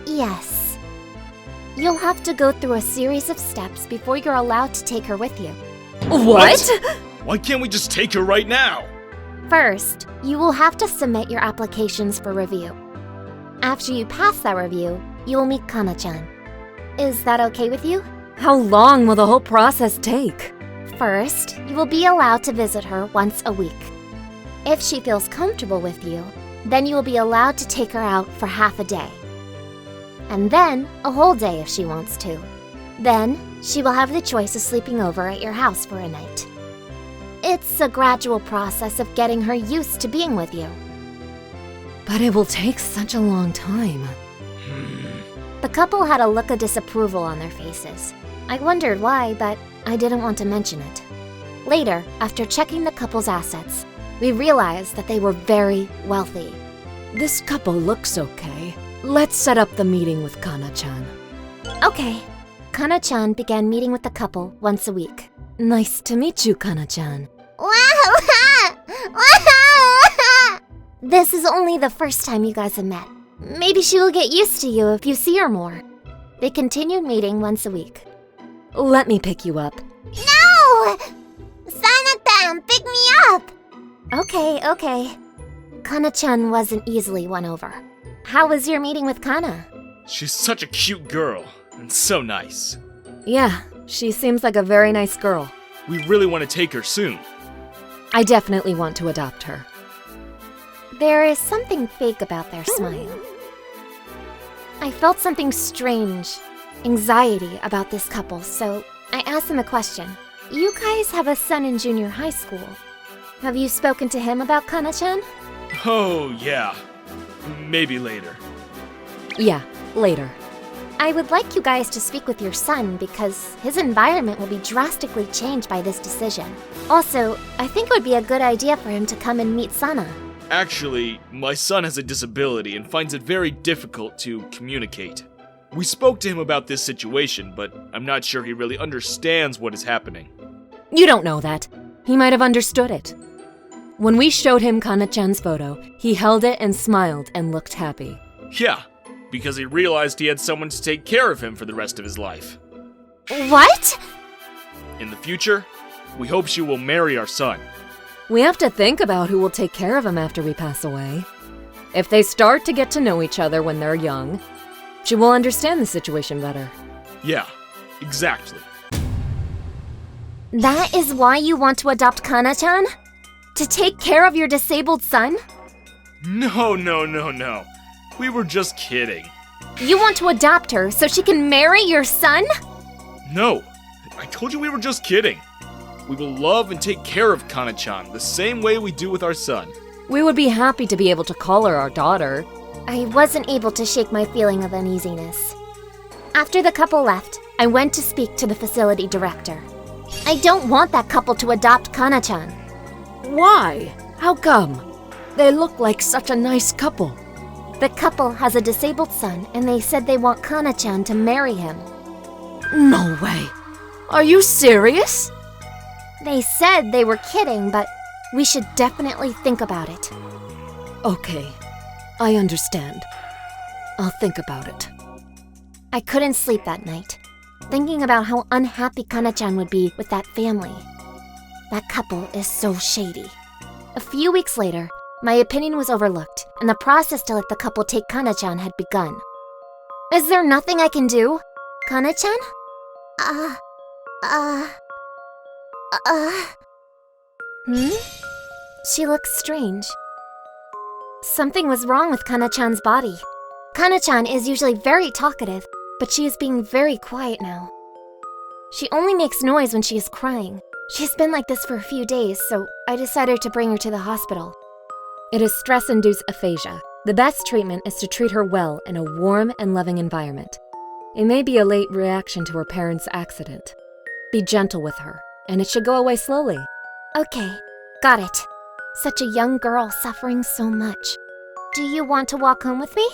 Yes. You'll have to go through a series of steps before you're allowed to take her with you. What? Why can't we just take her right now? First, you will have to submit your applications for review. After you pass that review, you will meet Kana-chan. Is that okay with you? How long will the whole process take? First, you will be allowed to visit her once a week. If she feels comfortable with you, then you will be allowed to take her out for half a day. And then a whole day if she wants to. Then, she will have the choice of sleeping over at your house for a night. It's a gradual process of getting her used to being with you. But it will take such a long time. The couple had a look of disapproval on their faces. I wondered why, but I didn't want to mention it. Later, after checking the couple's assets, we realized that they were very wealthy. This couple looks okay. Let's set up the meeting with Kana-chan. Okay. Kana-chan began meeting with the couple once a week. Nice to meet you, Kana-chan. This is only the first time you guys have met. Maybe she will get used to you if you see her more. They continued meeting once a week. Let me pick you up. No! Sana-tan, pick me up! Okay. Kana-chan wasn't easily won over. How was your meeting with Kana? She's such a cute girl, and so nice. Yeah, she seems like a very nice girl. We really want to take her soon. I definitely want to adopt her. There is something fake about their smile. I felt something strange, anxiety about this couple, so I asked them a question. You guys have a son in junior high school. Have you spoken to him about Kana-chan? Oh, yeah. Maybe later. Yeah, later. I would like you guys to speak with your son because his environment will be drastically changed by this decision. Also, I think it would be a good idea for him to come and meet Sana. Actually, my son has a disability and finds it very difficult to communicate. We spoke to him about this situation, but I'm not sure he really understands what is happening. You don't know that. He might have understood it. When we showed him Kana-chan's photo, he held it and smiled and looked happy. Yeah, because he realized he had someone to take care of him for the rest of his life. What? In the future, we hope she will marry our son. We have to think about who will take care of him after we pass away. If they start to get to know each other when they're young, she will understand the situation better. Yeah, exactly. That is why you want to adopt Kana-chan? To take care of your disabled son? No. We were just kidding. You want to adopt her so she can marry your son? No, I told you we were just kidding. We will love and take care of Kana-chan the same way we do with our son. We would be happy to be able to call her our daughter. I wasn't able to shake my feeling of uneasiness. After the couple left, I went to speak to the facility director. I don't want that couple to adopt Kana-chan. Why? How come? They look like such a nice couple. The couple has a disabled son, and they said they want Kana-chan to marry him. No way. Are you serious? They said they were kidding, but we should definitely think about it. Okay, I understand. I'll think about it. I couldn't sleep that night, thinking about how unhappy Kana-chan would be with that family. That couple is so shady. A few weeks later, my opinion was overlooked, and the process to let the couple take Kana-chan had begun. Is there nothing I can do? Kana-chan? She looks strange. Something was wrong with Kana-chan's body. Kana-chan is usually very talkative, but she is being very quiet now. She only makes noise when she is crying. She's been like this for a few days, so I decided to bring her to the hospital. It is stress-induced aphasia. The best treatment is to treat her well in a warm and loving environment. It may be a late reaction to her parents' accident. Be gentle with her, and it should go away slowly. Okay, got it. Such a young girl suffering so much. Do you want to walk home with me?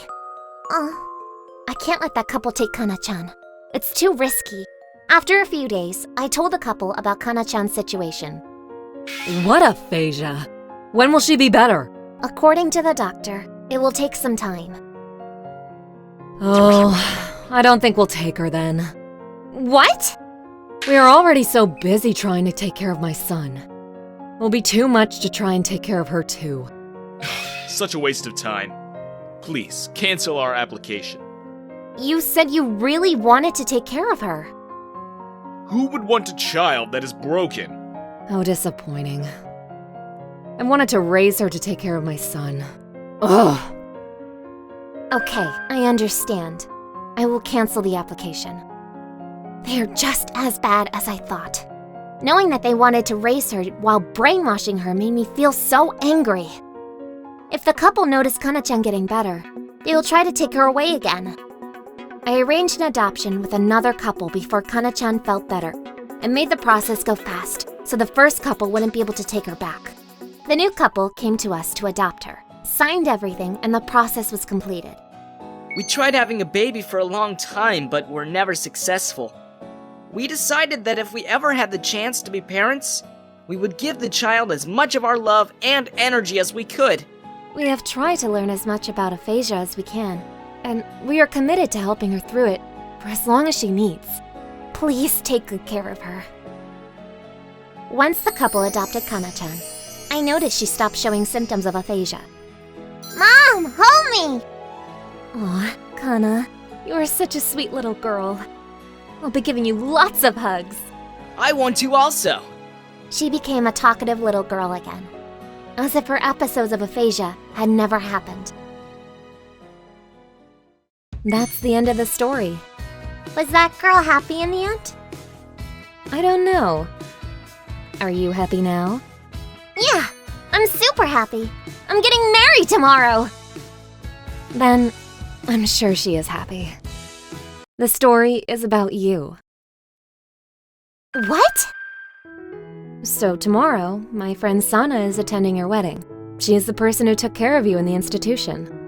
I can't let that couple take Kana-chan. It's too risky. After a few days, I told the couple about Kana-chan's situation. What aphasia? When will she be better? According to the doctor, it will take some time. Oh, I don't think we'll take her then. What? We are already so busy trying to take care of my son. It'll be too much to try and take care of her too. Such a waste of time. Please, cancel our application. You said you really wanted to take care of her. Who would want a child that is broken? How disappointing. I wanted to raise her to take care of my son. Ugh. Okay, I understand. I will cancel the application. They are just as bad as I thought. Knowing that they wanted to raise her while brainwashing her made me feel so angry. If the couple notice Kana-chan getting better, they will try to take her away again. I arranged an adoption with another couple before Kana-chan felt better, and made the process go fast, so the first couple wouldn't be able to take her back. The new couple came to us to adopt her, signed everything, and the process was completed. We tried having a baby for a long time, but were never successful. We decided that if we ever had the chance to be parents, we would give the child as much of our love and energy as we could. We have tried to learn as much about aphasia as we can, and we are committed to helping her through it for as long as she needs. Please take good care of her. Once the couple adopted Kana-chan, I noticed she stopped showing symptoms of aphasia. Mom, hold me! Aw, Kana, you are such a sweet little girl. I'll be giving you lots of hugs. I want to also. She became a talkative little girl again, as if her episodes of aphasia had never happened. That's the end of the story. Was that girl happy in the end? I don't know. Are you happy now? Yeah, I'm super happy. I'm getting married tomorrow. Then, I'm sure she is happy. The story is about you. What? So tomorrow, my friend Sana is attending your wedding. She is the person who took care of you in the institution.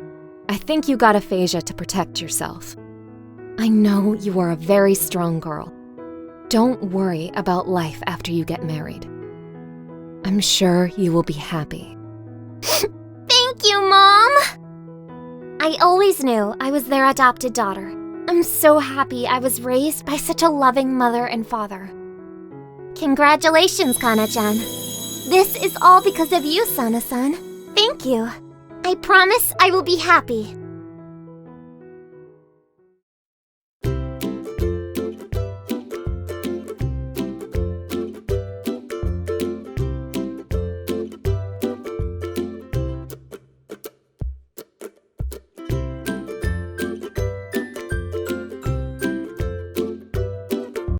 I think you got aphasia to protect yourself. I know you are a very strong girl. Don't worry about life after you get married. I'm sure you will be happy. Thank you, Mom! I always knew I was their adopted daughter. I'm so happy I was raised by such a loving mother and father. Congratulations, Kana-chan. This is all because of you, Sana-san. Thank you. I promise I will be happy.